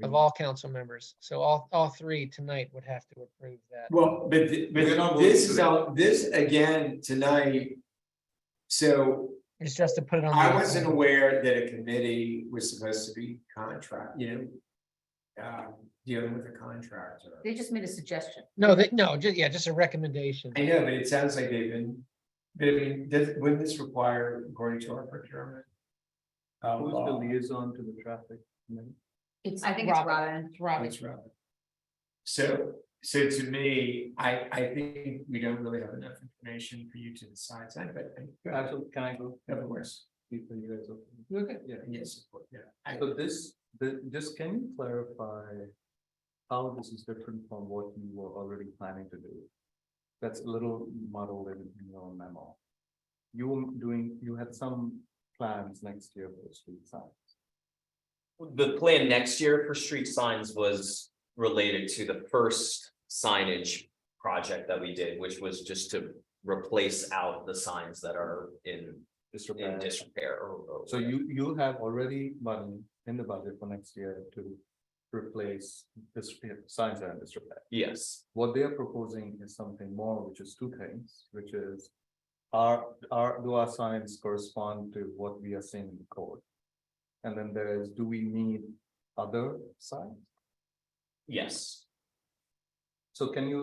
of all council members. So all three tonight would have to approve that. Well, We're not but voting this is today. out, this again tonight. So It's just to put it on. I the wasn't agenda. aware that a committee was supposed to be dealing with a contractor. They just made a suggestion. No, just a recommendation. I know, but it sounds like they've been, but I mean, wouldn't this require, according to our procurement? Who's the law? liaison to the traffic? committee? I think it's Robin. It's Robin. That's right. So to me, I think we don't really have enough information for you to decide, but. Actually, can I go? Of course, Before you guys open? Okay, yeah. yes, of course, yeah. So just can you clarify how this is different from what you were already planning to do? That's a little muddled in your memo. You had some plans next year for street signs. The plan next year for street signs was related to the first signage project that we did, which was just to replace out the signs that are in disrepair. So you have already money in the budget for next year to replace this signs that are in disrepair. Yes, What they are proposing is something more, which is two things, which is. Do our signs correspond to what we are seeing in the code? And then there's, do we need other signs? yes. So can you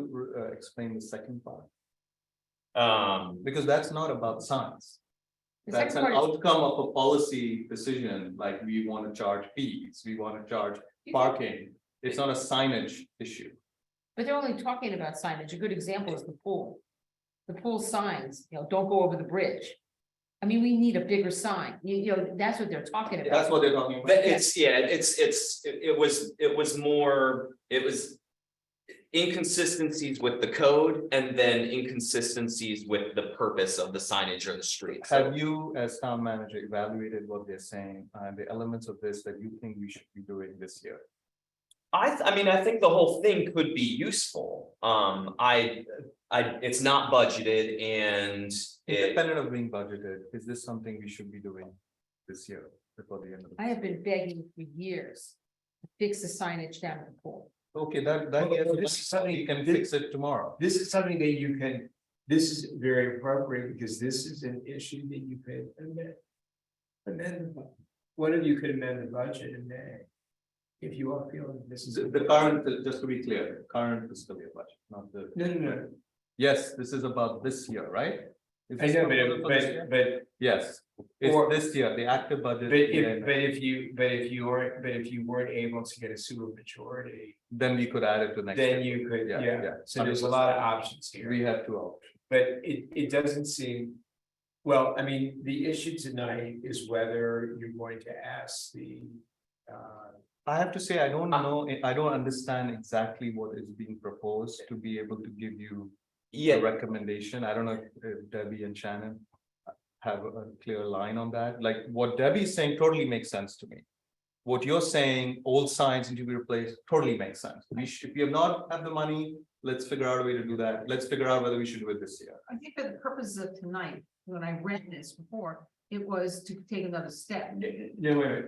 explain the second part? Because Because that's not about signs. The That's second an part is- outcome of a policy decision, like we want to charge fees, we want to charge parking. It's not a signage issue. But they're only talking about signage. A good example is the pool. The pool signs, don't go over the bridge. I mean, we need a bigger sign. That's what they're talking about. That's what they're talking But about. it was more, it was inconsistencies with the code and then inconsistencies with the purpose of the signage or the street. So Have you, as town manager, evaluated what they're saying and the elements of this that you think we should be doing this year? I mean, I think the whole thing could be useful. It's not budgeted and Independent of being budgeted, is this something we should be doing this year before the end of the? I have been begging for years to fix the signage down at the pool. Okay, that, Well, this is something- you can fix it tomorrow. This is something that you can, this is very appropriate because this is an issue that you could amend. What if you could amend the budget in May? If you are feeling this is. The current, just to be clear, current fiscal year budget, not the. No. Yes, this is about this year, right? Is I this know, proposal for this year? but Yes, it's Or- this year, the active budget. But yeah, if you weren't able to get a super majority, Then we could add it to next. then year. you could, Yeah, yeah, yeah, so there's a lot of options here. We have two options. But it doesn't seem. Well, I mean, the issue tonight is whether you're going to ask the. I have to say, I don't know, I don't understand exactly what is being proposed to be able to give you a recommendation. I don't know if Debbie and Shannon have a clear line on that. Like what Debbie's saying totally makes sense to me. What you're saying, old signs need to be replaced, totally makes sense. If you have not have the money, let's figure out a way to do that. Let's figure out whether we should do it this year. I think for the purposes of tonight, when I read this before, it was to take another step. No, wait a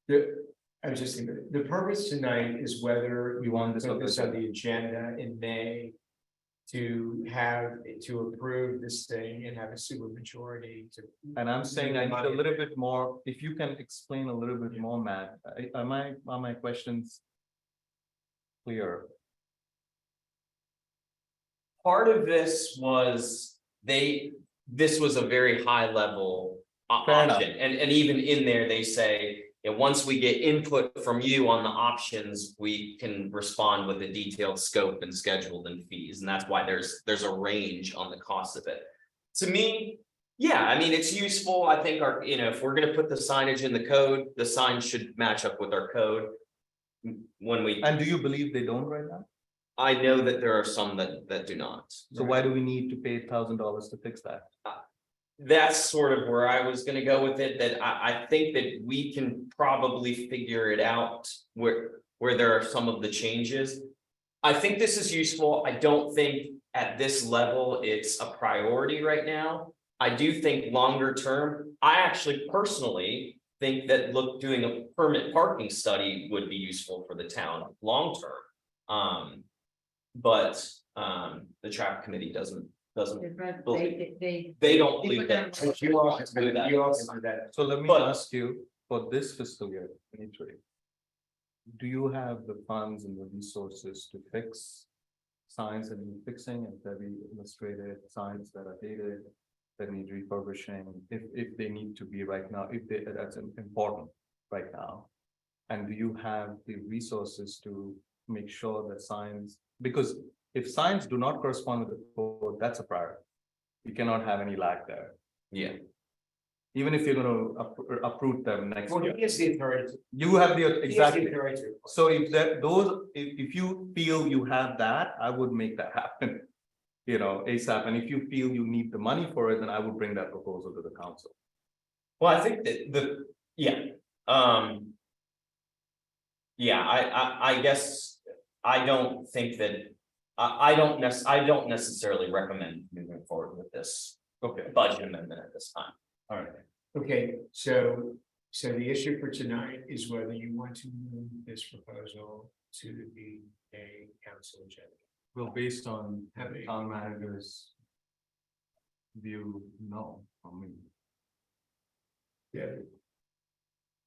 minute. I was just thinking, the purpose tonight is whether We want this put on the this on the agenda in May. To approve this thing and have a super majority to. And I'm saying I need a little bit more, if you can explain a little bit more, Matt, are my questions clear? Part of this was this was a very high level Fair enough. option, and even in there, they say. And once we get input from you on the options, we can respond with a detailed scope and schedule and fees, and that's why there's a range on the cost of it. To me, yeah, I mean, it's useful, I think if we're gonna put the signage in the code, the sign should match up with our code. When we, And do you believe they don't right now? I know that there are some that do not. So why do we need to pay $1,000 to fix that? That's sort of where I was gonna go with it, that I think that we can probably figure it out where there are some of the changes. I think this is useful. I don't think at this level it's a priority right now. I do think longer term, I actually personally think that doing a permit parking study would be useful for the town long term. But the traffic committee doesn't, they don't believe that. You also do that. So let me But- ask you, for this fiscal year, 23. Do you have the funds and the resources to fix signs that need fixing and that we illustrated signs that are dated? That need refurbishing, if they need to be right now, that's important right now. And do you have the resources to make sure that signs, because if signs do not correspond with the code, that's a priority. You cannot have any lag there, Yeah, even if you're gonna uproot them next Well, year. he has the authority. You have the, He has the exactly. authority to- So if if you feel you have that, I would make that happen. You know, ASAP, and if you feel you need the money for it, then I would bring that proposal to the council. well, I think that yeah, I guess I don't think that, I don't necessarily recommend moving forward with this Okay, budget amendment at this time. all right. Okay, so the issue for tonight is whether you want to move this proposal to a council agenda. Well, based on Have a- town manager's view, no, from me. Yeah.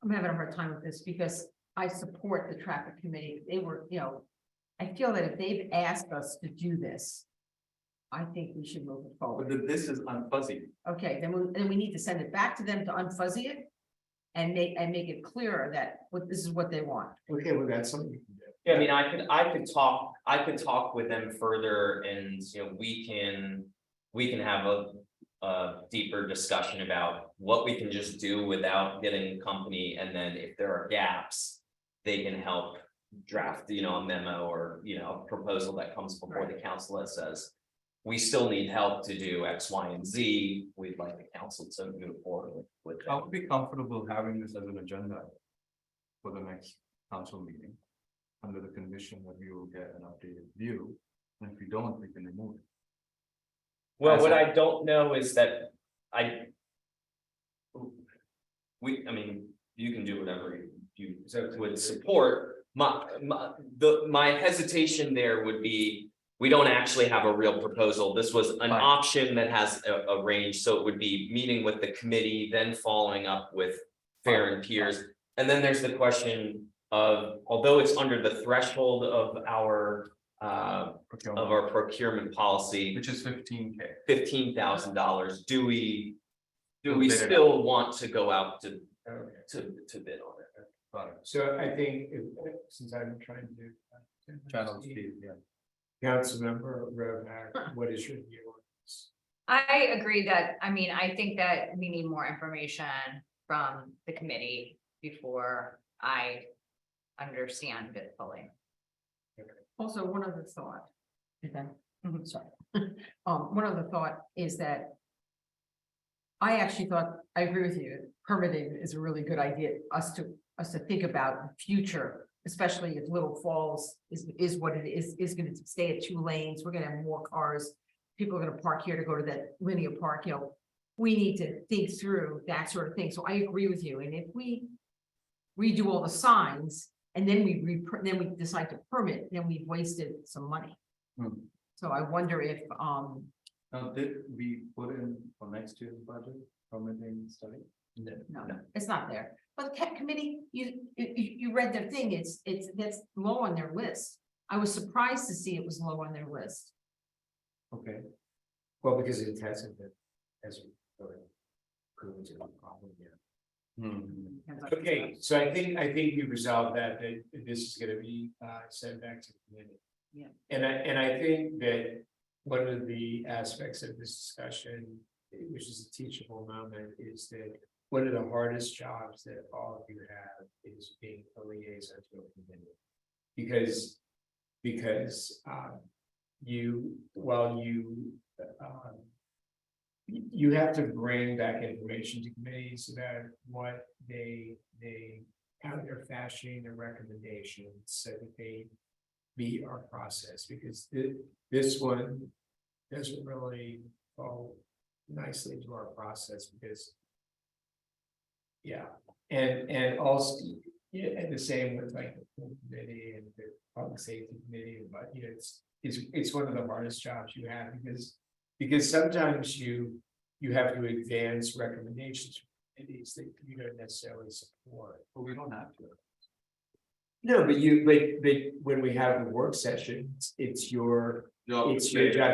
I'm having a hard time with this because I support the traffic committee. They were, I feel that if they've asked us to do this, I think we should move it But forward. this is unfuzzy. Okay, then we need to send it back to them to unfuzzy it and make it clearer that this is what they want. Okay, well, that's something you can do. Yeah, I mean, I could talk with them further and, we can have a deeper discussion about what we can just do without getting company, and then if there are gaps, they can help draft, a memo or, a proposal that comes before the council that says, we still need help to do X, Y, and Z. We'd like the council to move forward with I that. would be comfortable having this as an agenda for the next council meeting. Under the condition that we will get an updated view, and if we don't, we can remove it. Well, what I don't know is that I mean, you can do whatever you would support. My hesitation there would be, we don't actually have a real proposal. This was an Fine. option that has a range, so it would be meeting with the committee, then following up with Fair and Peers. And then there's the question of, although it's under the threshold of our of our procurement policy, Which is 15K. $15,000, do we Bid it still want to go out to bid on it? Got it. So I think since I'm trying to do. Channel speed, yeah. Councilmember Rovak, what is your view on this? I agree that, I mean, I think that we need more information from the committee before I understand it fully. Also, one other thought. Okay, Mhm. sorry. One other thought is that. I actually thought, I agree with you, permitting is a really good idea, us to think about the future. Especially if Little Falls is what it is gonna stay at 2 lanes, we're gonna have more cars. People are gonna park here to go to that linear park, you know. We need to think through that sort of thing, so I agree with you, and if we. Redo all the signs and then we decide to permit, then we've wasted some money. Hmm. So I wonder if, Now, did we put in for next year's budget permitting study? no, it's not there. But the committee, you read their thing, that's low on their list. I was surprised to see it was low on their list. Okay. Well, because it hasn't been, as really proven to be a problem yet. Okay, so I think we resolved that this is gonna be sent back to the committee. Yeah. And I think that one of the aspects of this discussion, which is a teachable moment, is that one of the hardest jobs that all of you have is being a liaison to a committee. Because you have to bring back information to committees about what how they're fashioning their recommendations so that they meet our process, because this one doesn't really fall nicely to our process because. Yeah, and also, yeah, and the same with like the full committee and the public safety committee, but you know, it's one of the hardest jobs you have because sometimes you have to advance recommendations from committees that you don't necessarily support. But we don't have to. No, but when we have the work session, it's your job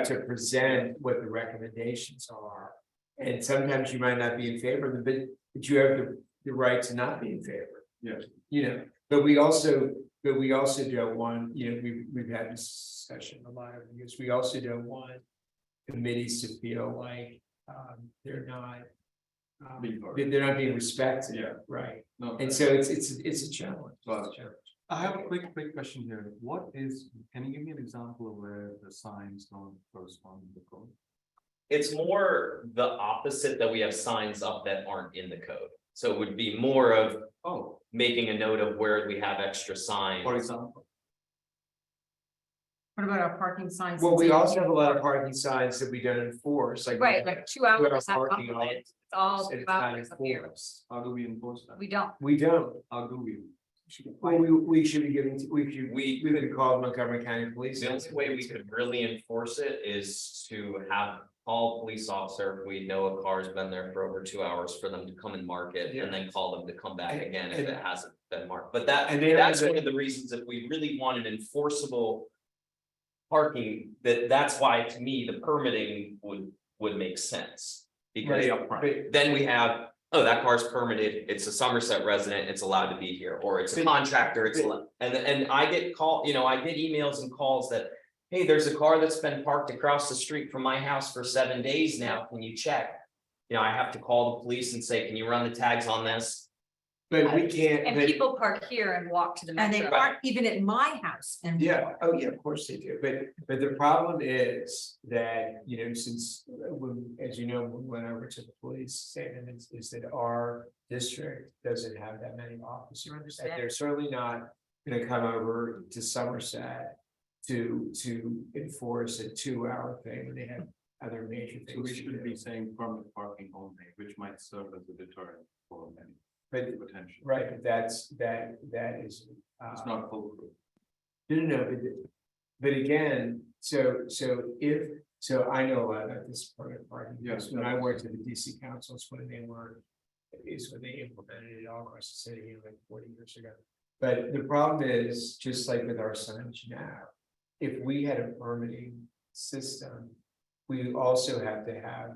to present what the recommendations are. And sometimes you might not be in favor of them, but you have the right to not be in favor. Yes. You know, but we also don't want, you know, we've had this discussion a lot of years. We also don't want committees to feel like they're not they're not being respected. Yeah. Right. No. And so it's a challenge. Got it. It's a challenge. I have a quick question here. Can you give me an example of where the signs don't correspond to the code? It's more the opposite, that we have signs up that aren't in the code. So it would be more of making a note of where we have extra signs. For example, What about our parking signs? Well, we also have a lot of parking signs that we don't enforce, like. Right, like 2 hours. Two-hour not parking completed. lots. It's all And it's 2 not hours up here. enforced. how do we enforce that? We don't. We don't. How do we? Well, we should be giving, we We could call Montgomery County Police. The only way we could really enforce it is to have call police officer, if we know a car's been there for over 2 hours, for them to come and mark it, and then call them to come back again if it hasn't been marked. But that's one of the reasons, if we really want an enforceable parking, that's why, to me, the permitting would make sense. Because then we have, oh, that car's permitted, it's a Somerset resident, it's allowed to be here, or it's a contractor, it's allowed. And I get I get emails and calls that, hey, there's a car that's been parked across the street from my house for 7 days now, can you check? I have to call the police and say, can you run the tags on this? But we can't. And people park here and walk to the And they metro. aren't even at my house and. Yeah, oh yeah, of course they do, but the problem is that, since, as you know, we went over to the police statement, is that our district doesn't have that many officers. And they're certainly not gonna come over to Somerset to enforce a 2-hour thing when they have other major things. So we to should do. be saying permanent parking only, which might serve as a deterrent for many. But, Potential. right, but that is. It's not foolproof. No, but again, so I know a lot about this permanent parking. Yes. When I worked at the DC council, it's when they implemented it all across the city like 40 years ago. But the problem is, just like with our signage now, if we had a permitting system, we also have to have,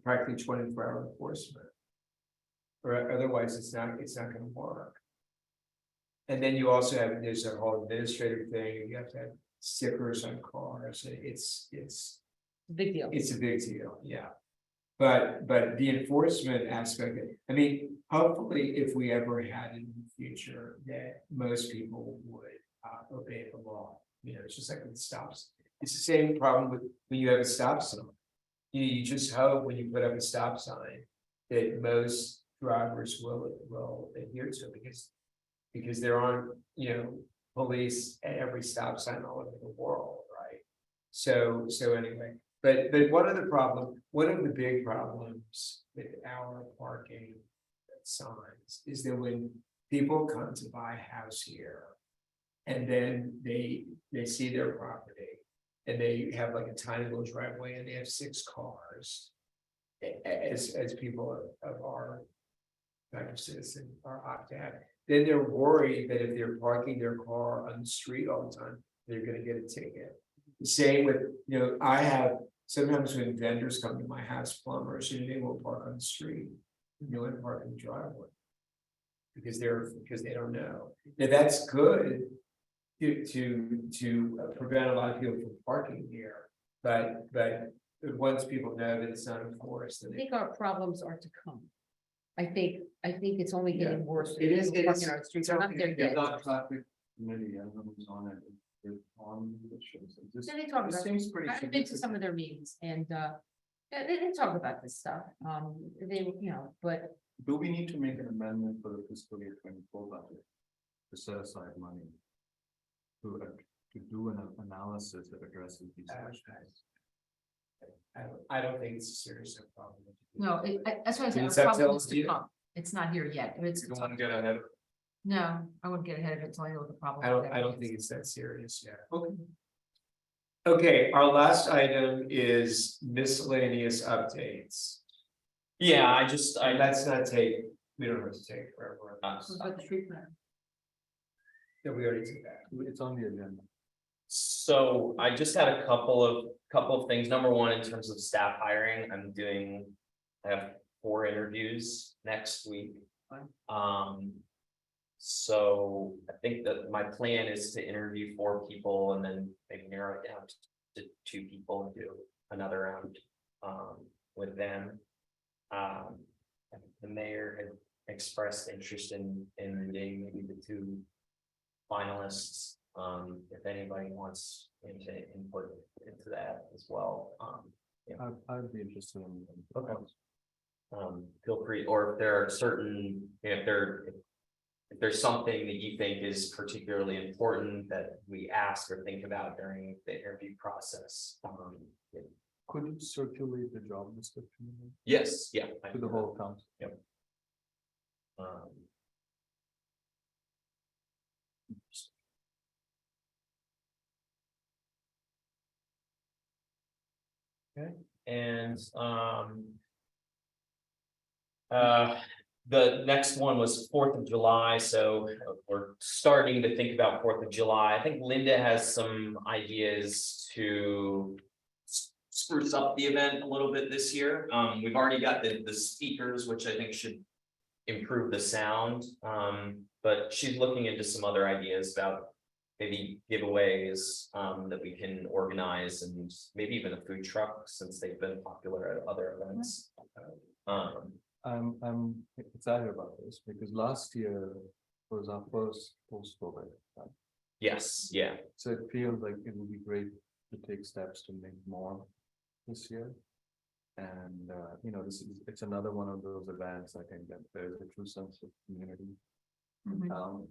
practically 24-hour enforcement. Or otherwise, it's not gonna work. And then you also have, there's a whole administrative thing, you have to have stickers on cars, it's Big deal. a big deal, yeah. But the enforcement aspect, I mean, hopefully, if we ever had it in the future, that most people would obey the law. It's just like with stops. It's the same problem with when you have a stop sign. You just hope when you put up a stop sign that most drivers will adhere to it because there aren't, police at every stop sign all over the world, right? So anyway, but one of the big problems with our parking signs is that when people come to buy a house here. And then they see their property and they have like a tiny little driveway and they have 6 cars. As people of our type of citizen are opt to have, then they're worried that if they're parking their car on the street all the time, they're gonna get a ticket. The same with, I have, sometimes when vendors come to my house, plumbers, they won't park on the street, and park in the driveway. Because they don't know. Now that's good to prevent a lot of people from parking here, but once people know that it's not enforced, then I think our problems are to come. I think it's only Yeah. getting worse. It is- it Parking is- on our streets, we're not there yet. Traffic committee, I don't know who's on it, they're on the issues. It just- Yeah, they talk it about, seems pretty I've been to some significant. of their meetings and, yeah, they talk about this stuff, they, but Do we need to make an amendment for the fiscal year 24 budget? To set aside money? To do an analysis that addresses these issues? I don't think it's a serious problem. no, that's why I said It's our up to problem is us, to yeah. come. It's not here yet. It's, You don't want to get ahead of. no, I wouldn't get ahead of it until I know what the problem. I don't think it's that serious yet. Okay, our last item is miscellaneous updates. Yeah, And let's not take, we don't have to take forever. About the street plan. Yeah, we already did that. It's on the agenda. So I just had a couple of things. Number one, in terms of staff hiring, I have 4 interviews next week. So I think that my plan is to interview 4 people and then maybe narrow it down to 2 people and do another round with them. The mayor had expressed interest in meeting maybe the 2 finalists. If anybody wants to input into that as well. I'd be interested in. Okay. Feel free, or if there are certain, if there's something that you think is particularly important that we ask or think about during the interview process. Could you circulate the job description Yes, yeah. I to can the do whole council? that. Okay, and the next one was 4th of July, so we're starting to think about 4th of July. I think Linda has some ideas to spruce up the event a little bit this year. We've already got the speakers, which I think should improve the sound. But she's looking into some other ideas about maybe giveaways that we can organize, and maybe even a food truck, since they've been popular at other events. I'm excited about this because last year was our first post-COVID. Right? Yes, yeah, So it feels like it would be great to take steps to make more this year. And it's another one of those events, I think, that there's a true sense of community in Mhm. town.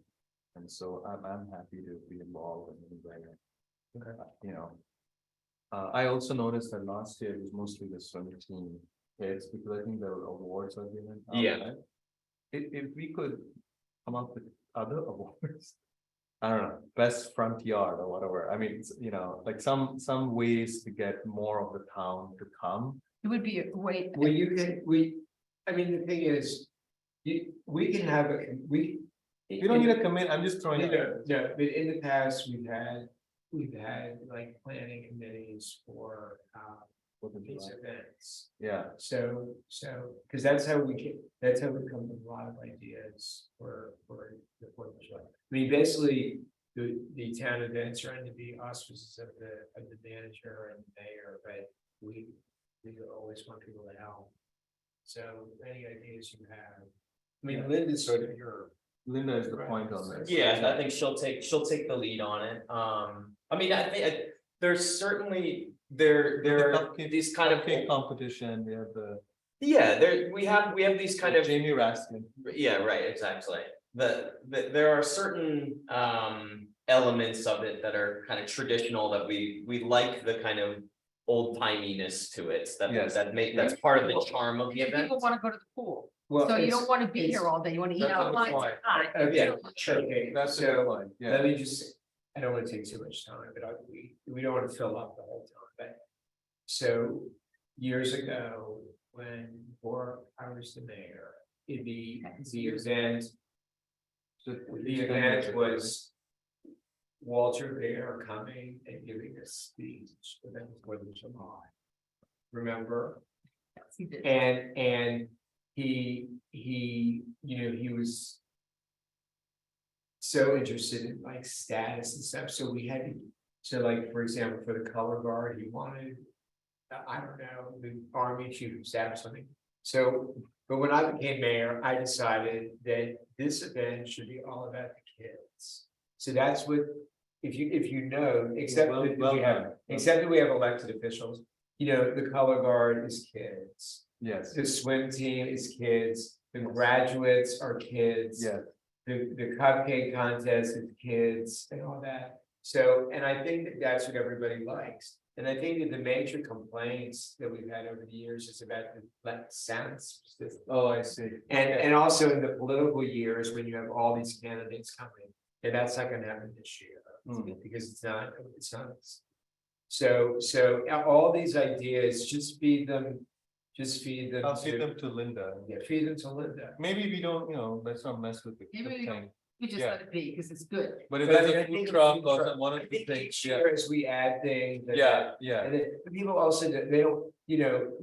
And so I'm happy to be involved in the I also noticed that last year it was mostly the swim team kids, because I think there were awards are given. out, Yeah. right? If we could come up with other awards. I don't know, best front yard or whatever. I mean, like some ways to get more of the town to come. It would be a way. Well, the thing is, we can have You don't need a commit, I'm just throwing it. No, but in the past, we've had like planning committees for these events. Yeah, So, because that's how we come with a lot of ideas for the Fourth of July. I mean, basically, the town events are under the auspices of the manager and the mayor, but we always want people to help. So any ideas you have, I mean, Linda's sort of your. Linda is the point on this. Yeah, I think she'll take the lead on it. I mean, I think there's certainly, there are these kind of, Cupcake competition, we have the yeah, we have these kind of. Jamie Raskin. Yeah, right, exactly. There are certain elements of it that are kind of traditional that we like the kind of old timiness to it, Yes. that's part of the charm of the Maybe event. people wanna go to the pool, Well, so you it's- don't wanna be it's- here all day, you wanna eat That's out. a good point. Okay, Yeah, okay, That's a so good point, yeah. let me just, I don't want to take too much time, but we don't want to fill up the whole time, but. So years ago, before I was the mayor, the event. The event was Walter Bear coming and giving a speech for the Fourth of July. Remember? Yes, he did. And he, he was. So interested in like status and stuff, so we had to, so like, for example, for the color guard, he wanted. I don't know, the army chief of staff or something, so, but when I became mayor, I decided that this event should be all about the kids. So that's what, if you know, except that we have elected officials, the color guard is kids. Yes, The swim team is kids, the graduates are kids. yeah, The cupcake contest is kids and all that. So, and I think that that's what everybody likes. And I think that the major complaints that we've had over the years is about the sounds. oh, I see. And also in the political years, when you have all these candidates coming, and that's not gonna happen this year. Because it's not. So all these ideas, just feed them. I'll feed them to Linda. Yeah, feed them to Linda. Maybe we don't, let's not mess with the Maybe we thing. We just Yeah. let it be, cause it's good. But if But I there's a think food the truck food or truck- one I or two think things, each yeah, year as we add things. yeah. And then people also, they don't,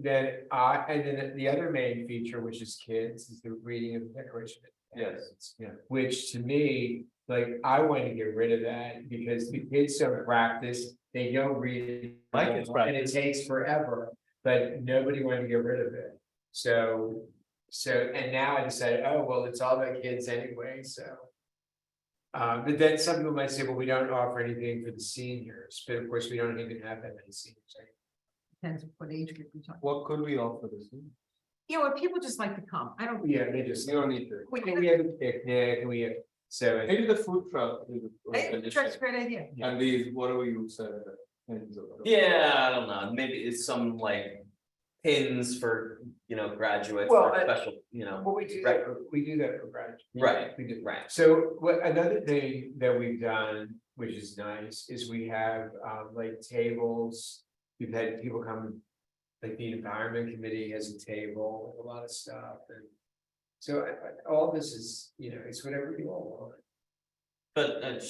then and then the other main feature, which is kids, is the reading of the Declaration. of Independence, yeah. Which to me, like, I want to get rid of that because the kids don't practice, they don't read it. My kids And it practice. takes forever, but nobody wanted to get rid of it. So, and now I decided, oh, well, it's all about kids anyway, so. But then some people might say, well, we don't offer anything for the seniors, but of course, we don't even have that many seniors. Right? Depends what age group you're talking. What could we offer this? People just like to come, I don't. Yeah, they just, You don't need to. we have a picnic and we have, so. Maybe the food truck. Hey, that's a great idea. And these, what do we use? Yeah, I don't know, maybe it's some like pins for, graduates Well, or special, Well, we do that, we do that for graduates. Right. We do. right. So another thing that we've done, which is nice, is we have like tables. We've had people come, like the environment committee has a table, with a lot of stuff, and so all this is, it's whatever you all want. But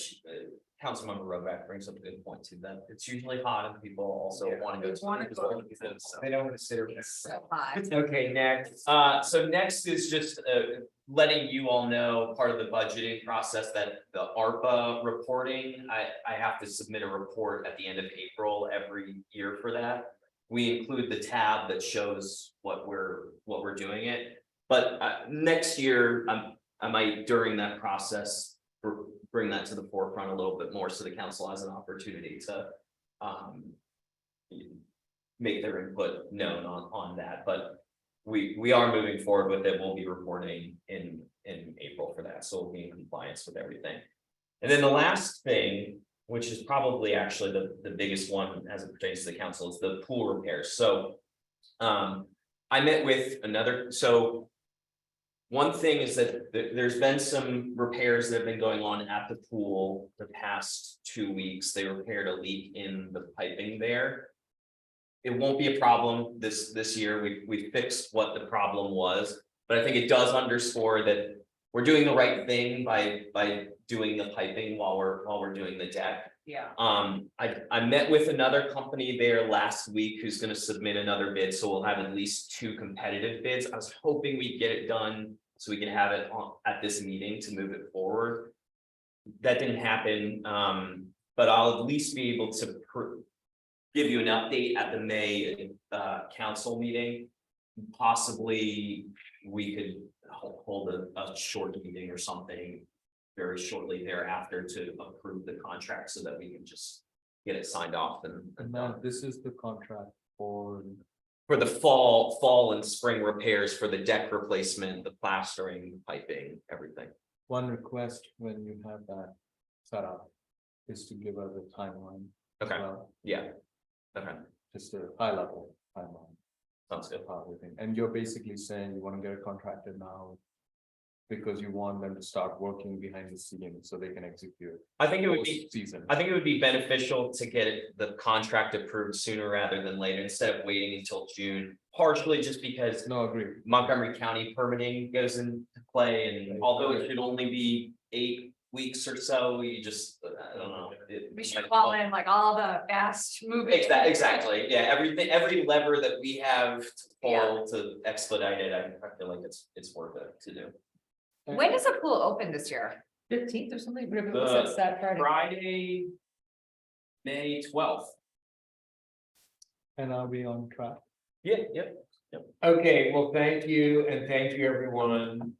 Councilmember Rovak brings up a good point too, that it's usually hot and people also Yeah. want to go. They wanna to go. so. They don't want to sit around. So high. Okay, next. So next is just letting you all know, part of the budgeting process, that the ARPA reporting, I have to submit a report at the end of April every year for that. We include the tab that shows what we're doing it, but next year, I might during that process bring that to the forefront a little bit more, so the council has an opportunity to make their input known on that, but we are moving forward with it. We'll be reporting in April for that, so we'll be in compliance with everything. And then the last thing, which is probably actually the biggest one as it pertains to the council, is the pool repairs. So I met with so one thing is that there's been some repairs that have been going on at the pool the past 2 weeks. They repaired a leak in the piping there. It won't be a problem this year. We fixed what the problem was, but I think it does underscore that we're doing the right thing by doing the piping while we're doing the deck. Yeah. I met with another company there last week who's gonna submit another bid, so we'll have at least 2 competitive bids. I was hoping we'd get it done so we can have it on at this meeting to move it forward. That didn't happen, but I'll at least be able to give you an update at the May council meeting. Possibly, we could hold a short meeting or something very shortly thereafter to approve the contract so that we can just get it signed off and And done. now this is the contract for, For the fall and spring repairs for the deck replacement, the plastering, the piping, everything. one request when you have that set up is to give us a timeline. as Okay. well, Yeah. Okay, just a high level timeline. sounds good. of how everything, and you're basically saying you want to get it contracted now. Because you want them to start working behind the scenes so they can execute. I think it would be Season. I think it would be beneficial to get the contract approved sooner rather than later, instead of waiting until June. Partially just because No, agree. Montgomery County permitting goes into play, and although it should only be 8 weeks or so, you just, I don't know. We should call in like all the fast moving. Exactly, yeah, everything, every lever that we have to pull to expedite it, I feel like it's worth it to do. When does the pool open this year? 15th or something, whatever it The was, it's that Friday. Friday, May 12th. And are we on track? Yeah, Okay, well, thank you, and thank you, everyone.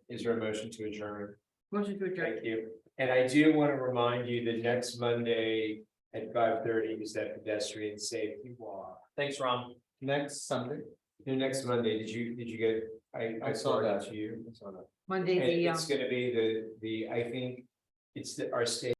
Is there a motion to adjourn? Motion to adjourn. Thank you. And I do want to remind you that next Monday at 5:30 is that pedestrian safety walk. thanks, Ron. Next Sunday? No, next Monday, did you get, I saw forwarded that. to you. I saw that. Monday, And the, it's gonna be I think it's our state.